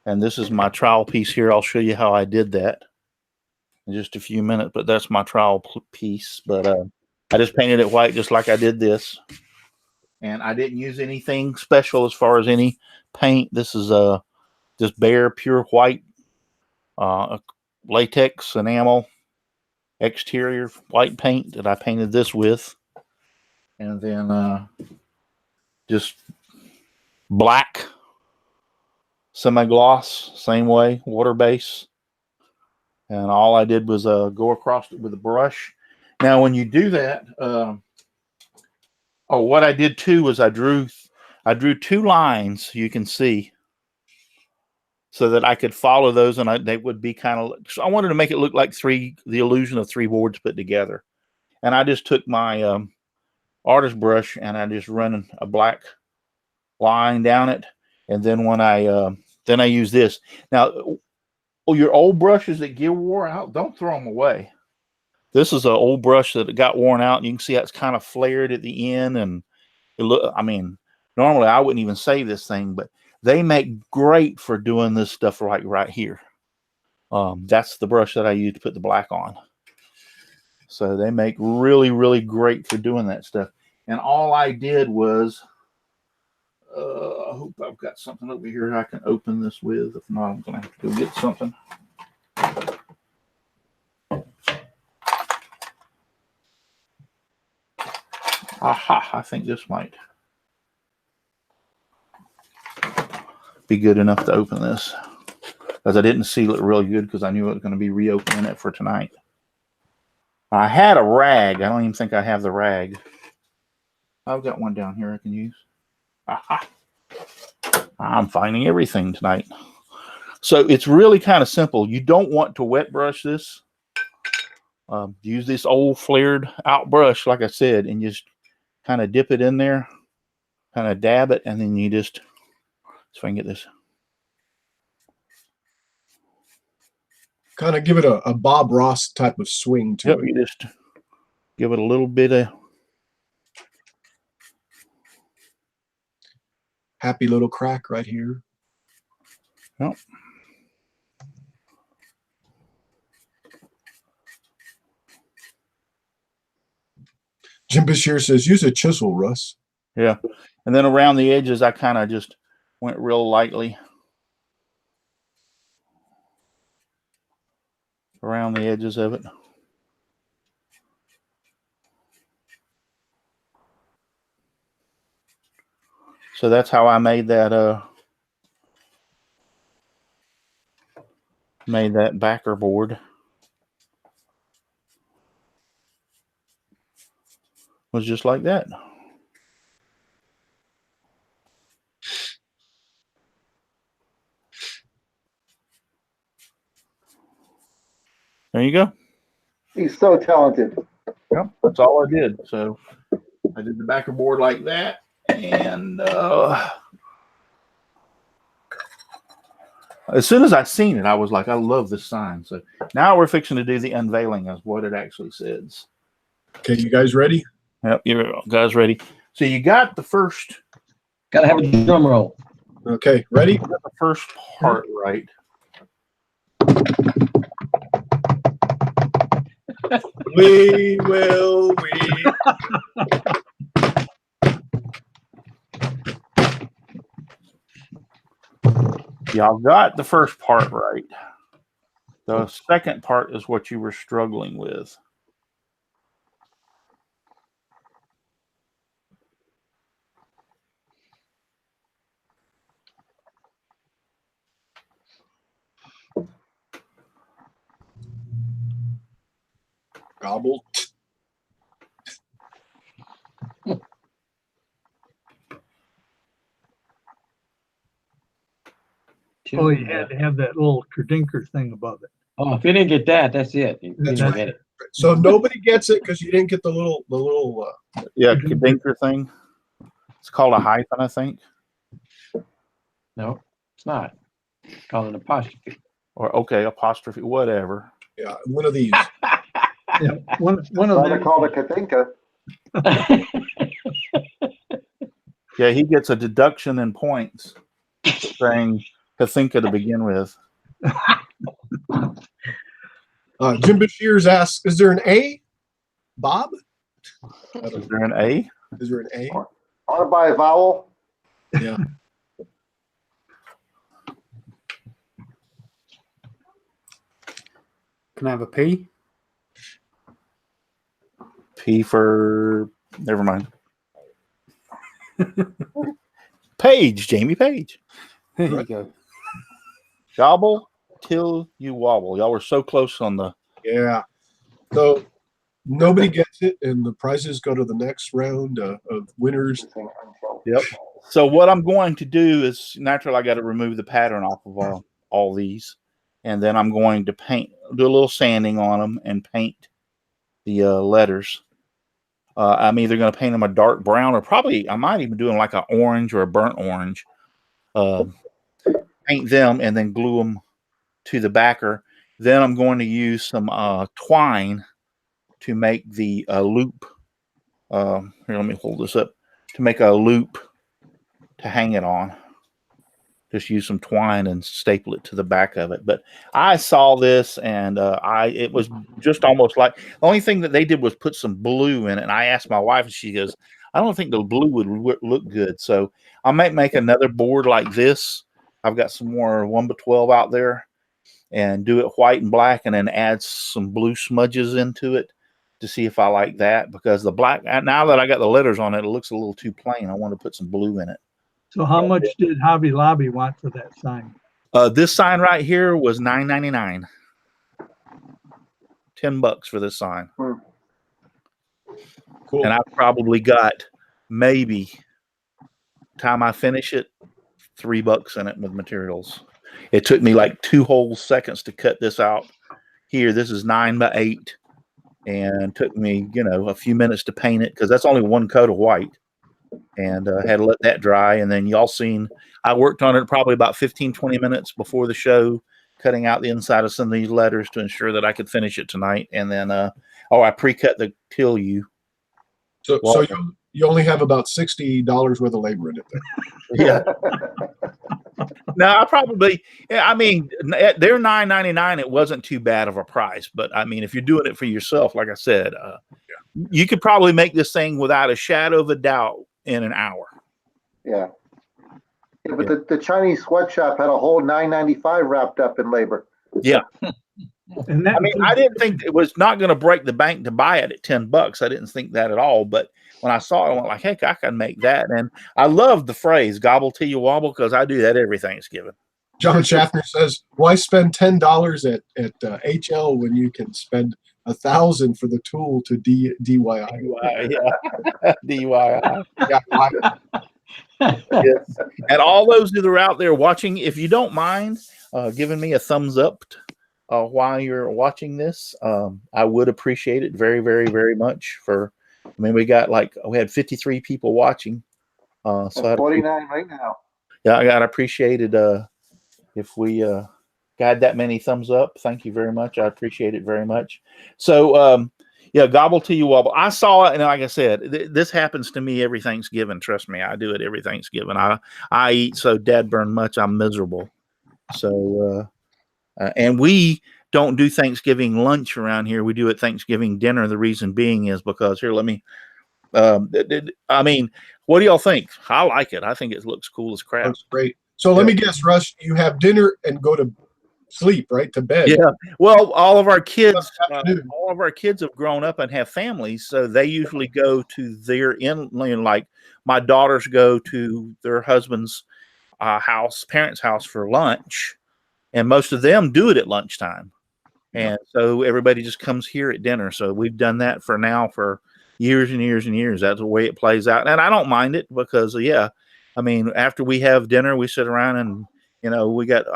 And this is my trowel piece here. I'll show you how I did that in just a few minutes, but that's my trowel piece. But I just painted it white just like I did this. And I didn't use anything special as far as any paint. This is just bare, pure white latex enamel exterior white paint that I painted this with. And then just black semi-gloss, same way, water base. And all I did was go across it with a brush. Now, when you do that, what I did too was I drew 2 lines, you can see, so that I could follow those, and they would be kind of. So I wanted to make it look like the illusion of 3 boards put together. And I just took my artist brush and I just run a black line down it, And then when I use this. Now, your old brushes that get wore out, don't throw them away. This is an old brush that got worn out, and you can see how it's kind of flared at the end. And it look, I mean, normally I wouldn't even save this thing, but they make great for doing this stuff right here. That's the brush that I use to put the black on. So they make really, really great for doing that stuff. And all I did was, I hope I've got something over here I can open this with. If not, I'm going to have to go get something. Aha, I think this might be good enough to open this. Because I didn't seal it really good because I knew I was going to be reopening it for tonight. I had a rag. I don't even think I have the rag. I've got one down here I can use. Aha. I'm finding everything tonight. So it's really kind of simple. You don't want to wet brush this. Use this old flared out brush, like I said, and just kind of dip it in there, kind of dab it, and then you just, so I can get this. Kind of give it a Bob Ross type of swing to Yep, it. you just give it a little bit of Happy little crack right here. Yep. Jim Bashir says, use a chisel, Russ. Yeah. And then around the edges, I kind of just went real lightly around the edges of it. So that's how I made that backer board. Was just like that. There you go. He's so talented. Yep, that's all I did. So I did the backer board like that, and as soon as I seen it, I was like, I love this sign. So now we're fixing to do the unveiling of what it actually says. Okay, you guys ready? Yep, you guys ready? So you got the first. Gotta have a drum roll. Okay, ready? You got the first part right. We will, we. Y'all got the first part right. The second part is what you were struggling with. Gobble. Oh, you had to have that little credinker thing above it. Oh, if you didn't get that, that's it. You That's didn't right. get it. So nobody gets it because you didn't get the little Yeah, credinker thing. It's called a hyphen, I think. No, it's not. It's called an apostrophe. Or okay, apostrophe, whatever. yeah, one of these. Yeah, one of Rather them. called a Katinka. Yeah, he gets a deduction in points saying Kathinka to begin with. Jim Bashir's asked, is there an A? Bob? Is there an A? Is there an A? I want to buy a vowel. Yeah. Can I have a P? P for never mind. Page, Jamie Page. There Right. you go. Gobble till you wobble. Y'all were so close on the. Yeah. So nobody gets it, and the prizes go to the next round of winners. Yep. So what I'm going to do is naturally I got to remove the pattern off of all these, and then I'm going to do a little sanding on them and paint the letters. I'm either going to paint them a dark brown or probably I might even do them like an orange or a burnt orange. paint them, and then glue them to the backer. Then I'm going to use some twine to make the loop. Here, let me hold this up to make a loop to hang it on. Just use some twine and staple it to the back of it. But I saw this, and it was just almost like the only thing that they did was put some blue in it. And I asked my wife, and she goes, "I don't think the blue would look good." So I might make another board like this. I've got some more 1x12 out there, and do it white and black, and then add some blue smudges into it to see if I like that. Because the black, now that I got the letters on it, it looks a little too plain. I want to put some blue in it. So how much did Hobby Lobby want for that sign? This sign right here was $9.99. $10 for this sign. Cool. And I probably got maybe time I finish it, $3 in it with materials. It took me like 2 whole seconds to cut this out. Here, this is 9x8, and took me, a few minutes to paint it because that's only one coat of white. And had to let that dry. And then y'all seen, I worked on it probably about 15-20 minutes before the show, cutting out the inside of some of these letters to ensure that I could finish it tonight. And then, I pre-cut the till you. So you only have about $60 worth of labor in it then. Yeah. No, I mean, they're $9.99. It wasn't too bad of a price, but I mean, if you're doing it for yourself, like I said, you could probably make this thing without a shadow of a doubt in an hour. Yeah. Yeah, but the Chinese sweatshop had a whole $9.95 wrapped up in labor. Yeah. And that, I mean, I didn't think it was not going to break the bank to buy it at $10. I didn't think that at all. But when I saw it, I went like, heck, I can make that. And I love the phrase "gobble till you wobble" because I do that every Thanksgiving. John Schaffner says, "Why spend $10 at HL when you can spend $1,000 for the tool to DIY?" Yeah. DIY. Yeah, Yes. And all those that are out there watching, if you don't mind giving me a thumbs up while you're watching this, I would appreciate it very, very, very much. We had 53 people watching. So 49 right now. Yeah, I'd appreciate it if we got that many thumbs up. Thank you very much. I appreciate it very much. So, gobble till you wobble. I saw it, and like I said, this happens to me every Thanksgiving. Trust me, I do it every Thanksgiving. I eat so dadburn much, I'm miserable. So, and we don't do Thanksgiving lunch around here. We do it Thanksgiving dinner. The reason being is because here, let me. I mean, what do y'all think? I like it. I think it looks cool as crap. that's great. So let me guess, Russ, you have dinner and go to sleep, right? To bed. Yeah. Well, all of our kids have grown up and have families, so they usually go to their like my daughters go to their husband's parents' house for lunch, and most of them do it at lunchtime. And so everybody just comes here at dinner. So we've done that for years and years and years. That's the way it plays out. And I don't mind it because, after we have dinner, we sit around and, we got,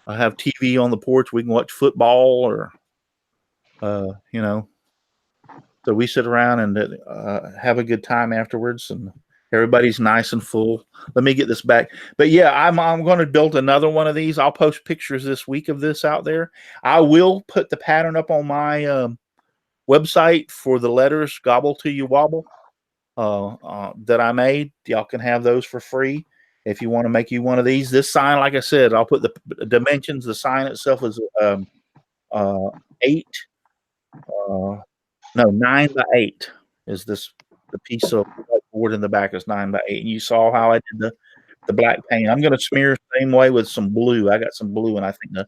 I have TV on the porch. We can watch football or, so we sit around and have a good time afterwards, and everybody's nice and full. Let me get this back. But yeah, I'm going to build another one of these. I'll post pictures this week of this out there. I will put the pattern up on my website for the letters "Gobble Till You Wobble" that I made. Y'all can have those for free if you want to make you one of these. This sign, like I said, I'll put the dimensions. The sign itself is 9x8 is the piece of board in the back is 9x8. And you saw how I did the black paint. I'm going to smear the same way with some blue. I got some blue, and I think the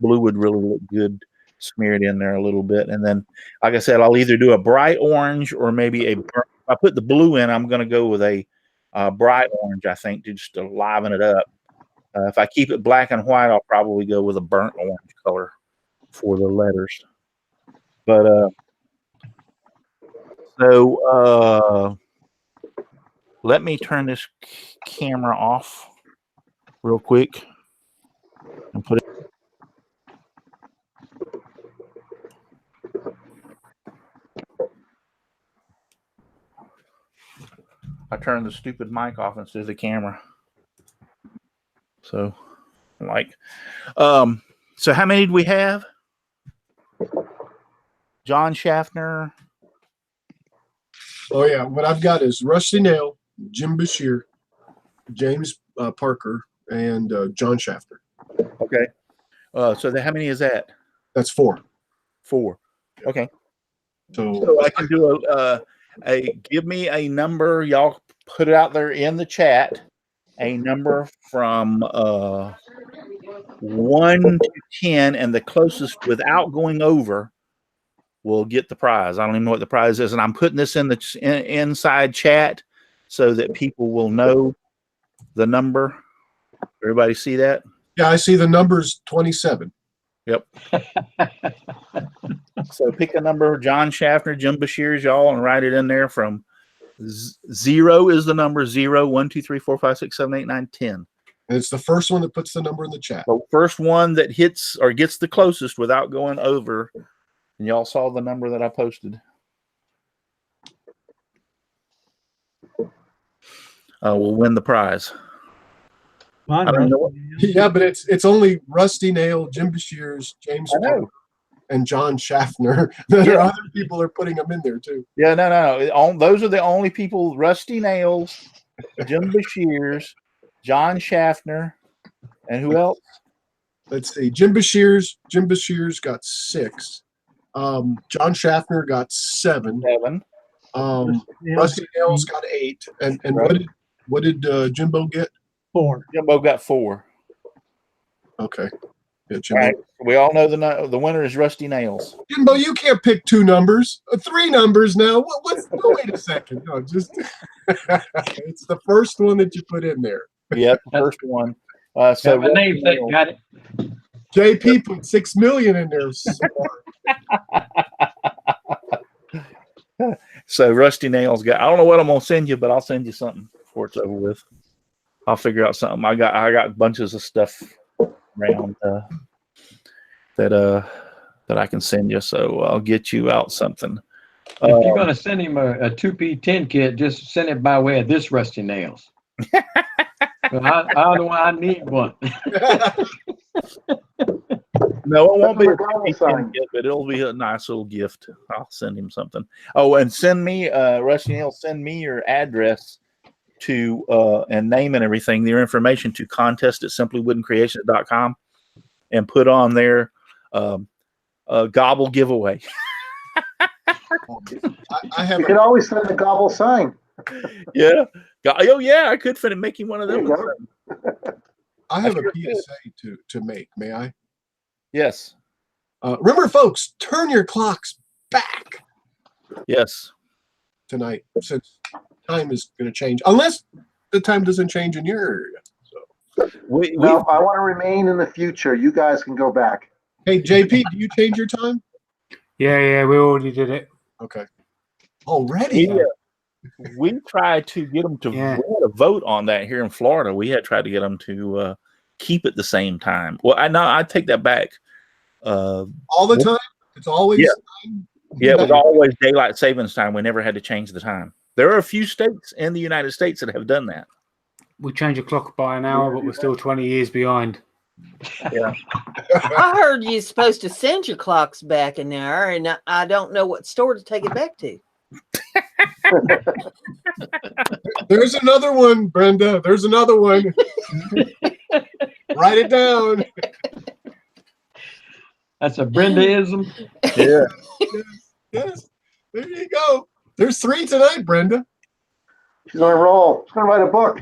blue would really look good smeared in there a little bit. And then, like I said, I'll either do a bright orange or maybe if I put the blue in, I'm going to go with a bright orange, I think, to just to liven it up. If I keep it black and white, I'll probably go with a burnt orange color for the letters. But let me turn this camera off real quick and put it. I turned the stupid mic off instead of the camera. So, like, so how many do we have? John Schaffner. Oh yeah, what I've got is Rusty Nail, Jim Bashir, James Parker, and John Schaffner. Okay. So how many is that? That's 4. 4. Okay. So I can do a give me a number. Y'all put it out there in the chat. A number from 1 to 10, and the closest without going over will get the prize. I don't even know what the prize is, and I'm putting this in the inside chat so that people will know the number. Everybody see that? yeah, I see the number's 27. Yep. So pick a number, John Schaffner, Jim Bashir's, y'all, and write it in there from 0 is the number 0, 1, 2, 3, 4, 5, 6, 7, 8, 9, 10. And it's the first one that puts the number in the chat. The first one that hits or gets the closest without going over, and y'all saw the number that I posted. Will win the prize. Come I don't on, know what- Yeah, but it's only Rusty Nail, Jim Bashir's, James Parker, and John Schaffner. There are other people are putting them in there too. Yeah, no. Those are the only people: Rusty Nails, Jim Bashir's, John Schaffner, and who else? Let's see. Jim Bashir's got 6. John Schaffner got 7. 7. Rusty Nail's got 8. And Right. what did Jimbo get? 4. Jimbo got 4. Okay. Yeah, All Jimbo. right. We all know the winner is Rusty Nails. Jimbo, you can't pick 2 numbers, 3 numbers now. What's? No, wait a second. No, just it's the first one that you put in there. Yep, the first one. So So my name's got it. JP put 6 million in there. So Rusty Nails got. I don't know what I'm gonna send you, but I'll send you something before it's over with. I'll figure out something. I got bunches of stuff around that I can send you. So I'll get you out something. If you're gonna send him a 2P10 kit, just send it by way of this Rusty Nails. I need one. No, it won't be a That's a gift, sign. but it'll be a nice little gift. I'll send him something. Oh, and send me, Rusty Nails, send me your address to and name and everything, your information to contest@simplywoodencreations.com, and put on there a gobble giveaway. I have You can always send a gobble sign. Yeah. Oh yeah, I could fit and make you one of There them. you go. I have a Sure PSA to make. May I? Yes. Remember, folks, turn your clocks back Yes. tonight, since time is going to change, unless the time doesn't change in your area. So, No, I want to remain in the future. You guys can go back. hey, JP, do you change your time? Yeah, we already did it. Okay. Already? We tried to get them to we had a vote on that here in Florida. We had tried to get them to keep it the same time. Well, I take that back. All the time? It's always time? Yeah, it was always daylight savings time. We never had to change the time. There are a few states in the United States that have done that. We change the clock by an hour, but we're still 20 years behind. Yeah. I heard you're supposed to send your clocks back an hour, and I don't know what store to take it back to. There's another one, Brenda. There's another one. Write it down. That's a Brendaism. Yeah. Yes. There you go. There's 3 tonight, Brenda. She's on a roll. She's going to write a book.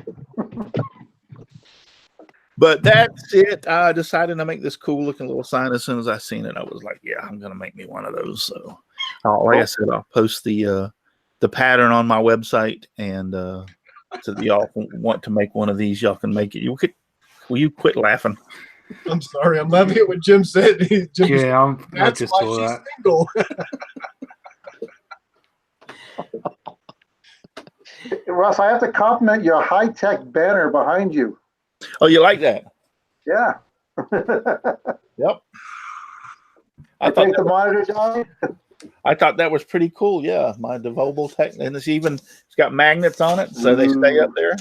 But that's it. I decided to make this cool looking little sign. As soon as I seen it, I was like, yeah, I'm going to make me one of those. So like I said, I'll post the pattern on my website, and so that y'all want to make one of these, y'all can make it. Will you quit laughing? I'm sorry. I'm laughing at what Jim said. Jim said, I that's just why saw she's that. single. Russ, I have to compliment your high-tech banner behind you. Oh, you like that? Yeah. Yep. I take the monitor down. I thought that was pretty cool. Yeah, my Devobal tech, and it's got magnets on it, so they stay up there.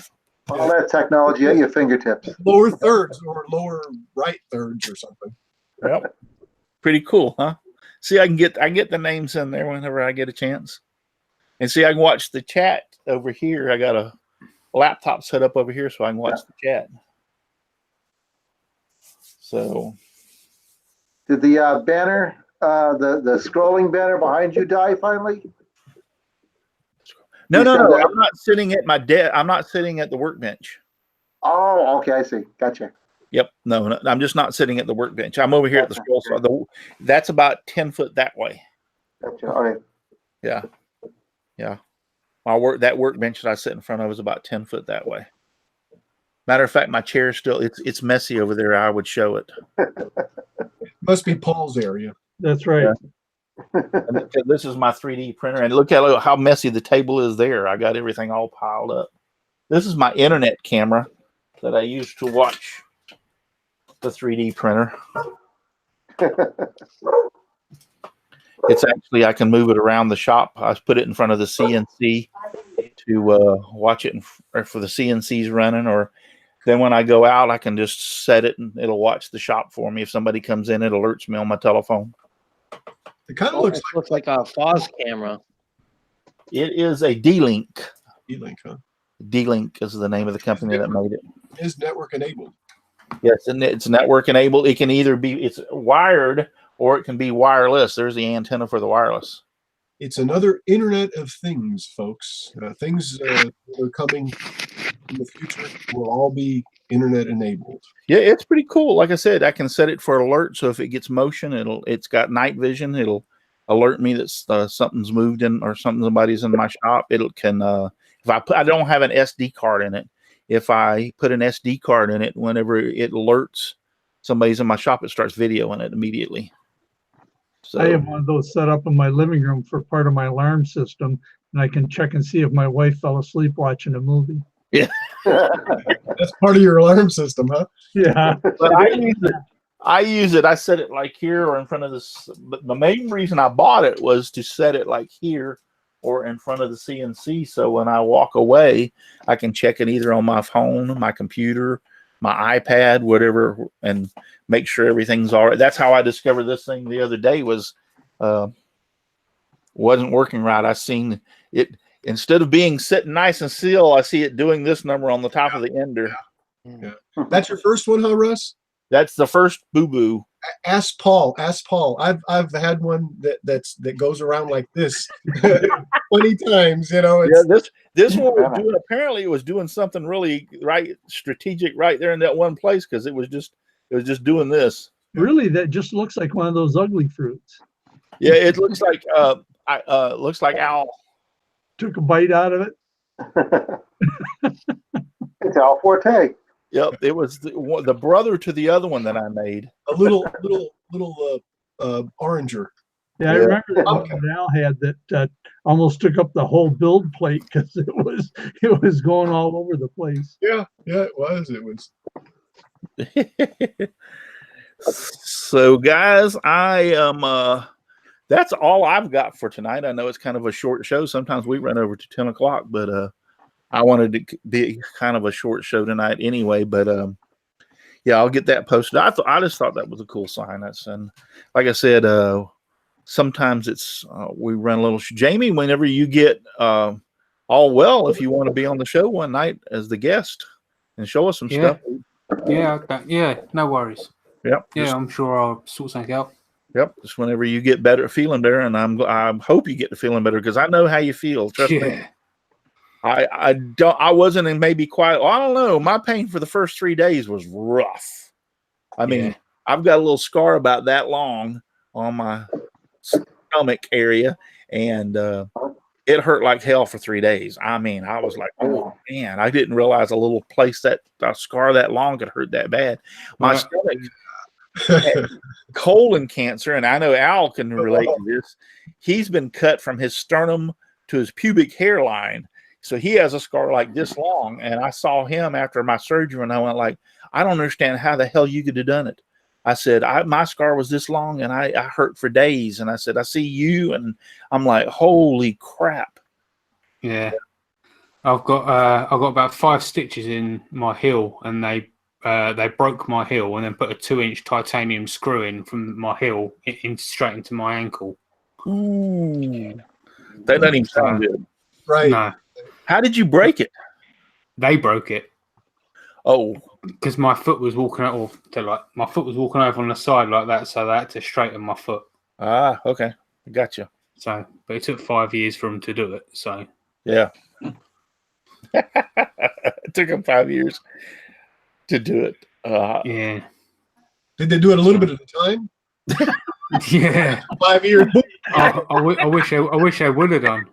All that technology at your fingertips. Lower thirds or lower right thirds or something. Yep. Pretty cool, huh? See, I get the names in there whenever I get a chance. And see, I can watch the chat over here. I got a laptop set up over here so I can watch the chat. So Did the banner, the scrolling banner behind you die finally? no, You no, said no. that- I'm not sitting at my desk. I'm not sitting at the workbench. Oh, okay, I see. Gotcha. Yep. No, no, I'm just not sitting at the workbench. I'm over here at the scroll side. That's about 10 foot that way. Gotcha. Okay. Yeah. Yeah. That workbench that I sit in front of is about 10 foot that way. Matter of fact, my chair is still it's messy over there. I would show it. Must be Paul's area. That's right. And this is my 3D printer, and look at how messy the table is there. I got everything all piled up. This is my internet camera that I use to watch the 3D printer. It's actually, I can move it around the shop. I put it in front of the CNC to watch it for the CNC's running, or then when I go out, I can just set it and it'll watch the shop for me. If somebody comes in, it alerts me on my telephone. It kind of Almost looks looks like a Foz camera. It is a D-Link. D-Link, huh? D-Link is the name of the company that made it. It is network enabled. Yes, and it's network enabled. It can either be it's wired or it can be wireless. There's the antenna for the wireless. It's another Internet of Things, folks. Things that are coming in the future will all be Internet enabled. Yeah, it's pretty cool. Like I said, I can set it for alert. So if it gets motion, it's got night vision. It'll alert me that something's moved in or somebody's in my shop. It can if I don't have an SD card in it. If I put an SD card in it, whenever it alerts somebody's in my shop, it starts videoing it immediately. So I have one of those set up in my living room for part of my alarm system, and I can check and see if my wife fell asleep watching a movie. yeah, That's part of your alarm system, huh? Yeah. but I use it. I set it like here or in front of this. But the main reason I bought it was to set it like here or in front of the CNC. So when I walk away, I can check it either on my phone, my computer, my iPad, whatever, and make sure everything's all right. That's how I discovered this thing the other day wasn't working right. I seen it instead of being sitting nice and still, I see it doing this number on the top of the ender. Yeah. That's your first one, huh, Russ? That's the first boo-boo. Ask Paul. Ask Paul. I've had one that goes around like this 20 times. You know. Yeah, this one was doing. Apparently, it was doing something really strategic right there in that one place because it was just doing this. Really, that just looks like one of those ugly fruits. Yeah, it looks like Al. Took a bite out of it. It's Al Forte. Yep, it was the brother to the other one that I made. A little oranger. Yeah, I remember that one that Al had that almost took up the whole build plate because it was going all over the place. Yeah, it was. It was. So, guys, I am. That's all I've got for tonight. I know it's kind of a short show. Sometimes we run over to 10 o'clock, but I wanted to be kind of a short show tonight anyway. But yeah, I'll get that posted. I just thought that was a cool sign. And like I said, sometimes it's we run a little. Jamie, whenever you get all well, if you want to be on the show one night as the guest and show us some stuff. Yeah, okay. Yeah, no worries. Yep. Yeah, I'm sure I'll sort something out. Yep. Just whenever you get better, feeling better, and I hope you get to feeling better because I know how you feel. Trust me. I wasn't in maybe quite. I don't know. My pain for the first 3 days was rough. I mean, I've got a little scar about that long on my stomach area, and it hurt like hell for 3 days. I mean, I was like, oh man, I didn't realize a little place that a scar that long could hurt that bad. My stomach had colon cancer, and I know Al can relate to this. He's been cut from his sternum to his pubic hairline. So he has a scar like this long, and I saw him after my surgery, and I went like, I don't understand how the hell you could have done it. I said, my scar was this long, and I hurt for days. And I said, I see you, and I'm like, holy crap. Yeah. I've got about 5 stitches in my heel, and they broke my heel, and then put a 2-inch titanium screw in from my heel straight into my ankle. Ooh, that doesn't even sound good. Right. No, How did you break it? they broke it Oh, because my foot was walking out, my foot was walking over on the side like that, so they had to straighten my foot. okay, gotcha. So, but it took 5 years for them to do it. So, Yeah, it took them 5 years to do it. yeah, Did they do it a little bit at a time? yeah. 5 years. I wish I would have done.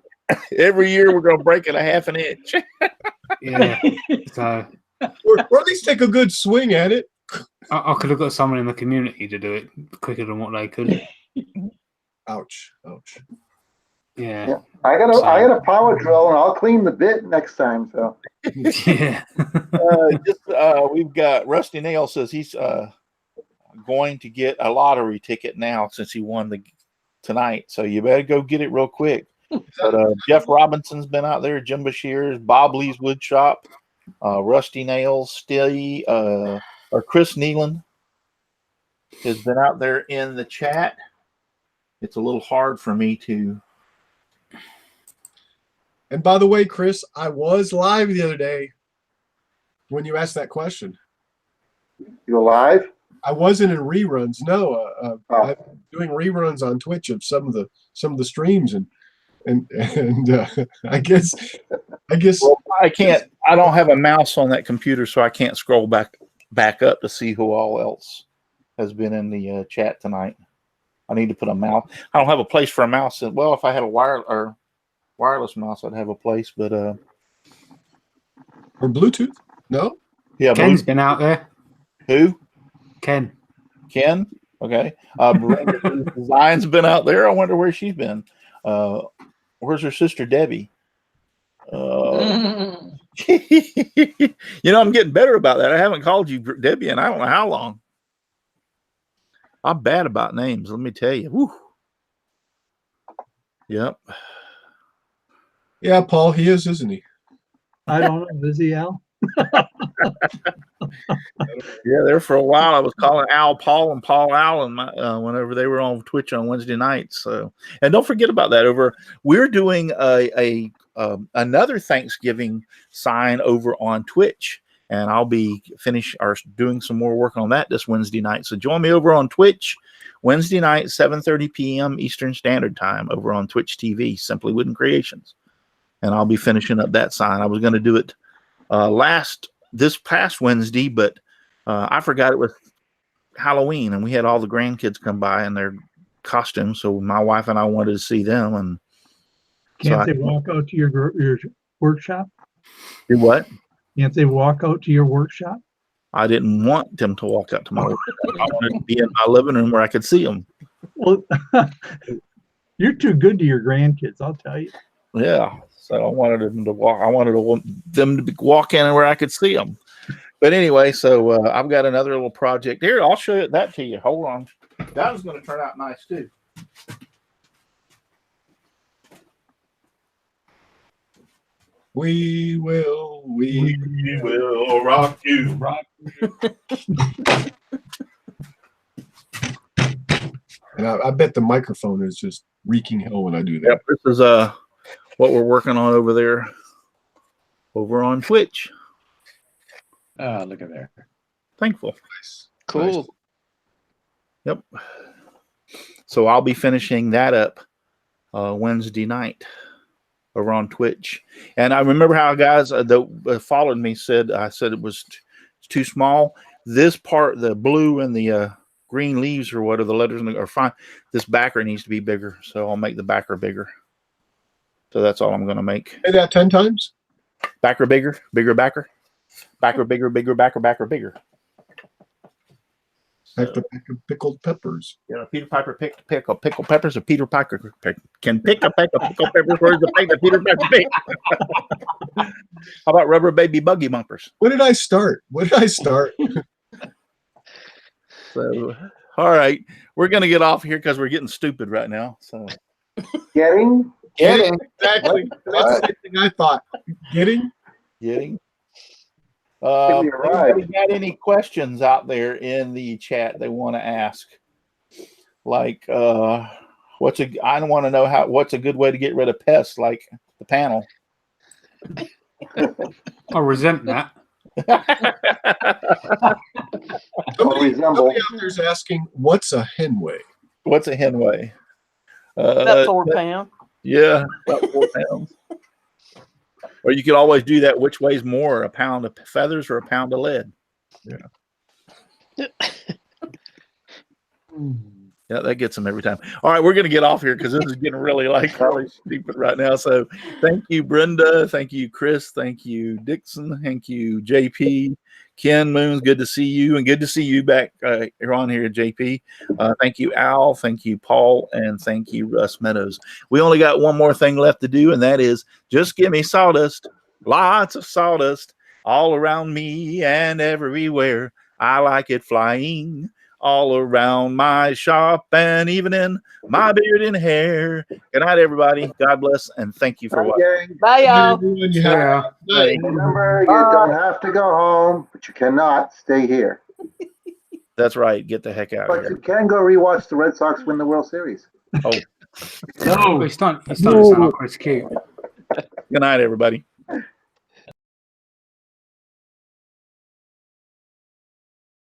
Every year we're gonna break it a half an inch. Yeah. So or at least take a good swing at it. I could have got someone in the community to do it quicker than what they could. Ouch. Ouch. Yeah. I got a power drill, and I'll clean the bit next time. So Yeah. We've got Rusty Nail says he's going to get a lottery ticket now since he won tonight. So you better go get it real quick. But Jeff Robinson's been out there, Jim Bashir's, Bob Lee's Wood Shop, Rusty Nails, Steve, or Chris Nealon has been out there in the chat. It's a little hard for me to. And by the way, Chris, I was live the other day when you asked that question. you alive? I wasn't in reruns. No, I'm doing reruns on Twitch of some of the streams, and I guess Well, I can't. I don't have a mouse on that computer, so I can't scroll back up to see who all else has been in the chat tonight. I need to put a mouse. I don't have a place for a mouse. Well, if I had a wireless mouse, I'd have a place. But or Bluetooth? No. Yeah, Ken's been out there. Who? Ken. Okay. Zion's been out there. I wonder where she's been. Where's her sister Debbie? I'm getting better about that. I haven't called you Debbie in I don't know how long. I'm bad about names, let me tell you. Woo. Yep. Yeah, Paul, he is, isn't he? I don't know. Is he Al? Yeah, there for a while I was calling Al Paul and Paul Allen whenever they were on Twitch on Wednesday nights. So, and don't forget about that. We're doing another Thanksgiving sign over on Twitch, and I'll be doing some more work on that this Wednesday night. So join me over on Twitch Wednesday night, 7:30 p.m. Eastern Standard Time over on Twitch TV, Simply Wooden Creations, and I'll be finishing up that sign. I was going to do it this past Wednesday, but I forgot it was Halloween, and we had all the grandkids come by in their costumes, so my wife and I wanted to see them. And can't they walk out to your workshop? Do what? Can't they walk out to your workshop? I didn't want them to walk out to my workshop. I wanted to be in my living room where I could see them. Well, you're too good to your grandkids, I'll tell you. Yeah, so I wanted them to walk. I wanted them to walk in where I could see them. But anyway, so I've got another little project here. I'll show that to you. Hold on. That was going to turn out nice too. We will rock you. And I bet the microphone is just wreaking hell when I do that. Yep, this is what we're working on over there, over on Twitch. Look at there. Thankful. Nice. Cool. Nice. Yep. So I'll be finishing that up Wednesday night over on Twitch. And I remember how guys that followed me said it was too small. This part, the blue and the green leaves or what are the letters are fine. This backer needs to be bigger, so I'll make the backer bigger. So that's all I'm going to make. Say that 10 times. Backer bigger, bigger backer. Backer bigger, bigger backer, backer bigger. Pack the pack of pickled peppers. Yeah, Peter Piper picked pickled peppers, or Peter Piper can pick a peck of pickled peppers. Where's the peck that Peter Piper picked? How about rubber baby buggy bumpers? When did I start? So, all right, we're gonna get off here because we're getting stupid right now. So, Getting Getting. Exactly. That's the same thing I thought. Getting? Getting. Give me a ride. Anybody got any questions out there in the chat they want to ask? Like, I want to know what's a good way to get rid of pests like the panel. I resent that. Somebody out there's asking, what's a henway? What's a henway? About 4 pounds. Yeah, about 4 pounds. Or you could always do that. Which weighs more, a pound of feathers or a pound of lead? Yeah. Yeah, that gets them every time. All right, we're going to get off here because this is getting really stupid right now. So thank you, Brenda. Thank you, Chris. Thank you, Dixon. Thank you, JP. Ken Moons, good to see you. And good to see you back here on here, JP. Thank you, Al. Thank you, Paul. And thank you, Russ Meadows. We only got one more thing left to do, and that is just give me sawdust. Lots of sawdust all around me and everywhere. I like it flying all around my shop and even in my beard and hair. Good night, everybody. God bless, and thank you for watching. Bye, y'all. Everyone, you Yeah. have a night. Remember, you don't have to go home, but you cannot stay here. That's right. Get the heck out of But here. you can go rewatch the Red Sox win the World Series. Oh, No, it's not. It's not to sound like Chris Cute. good night, everybody.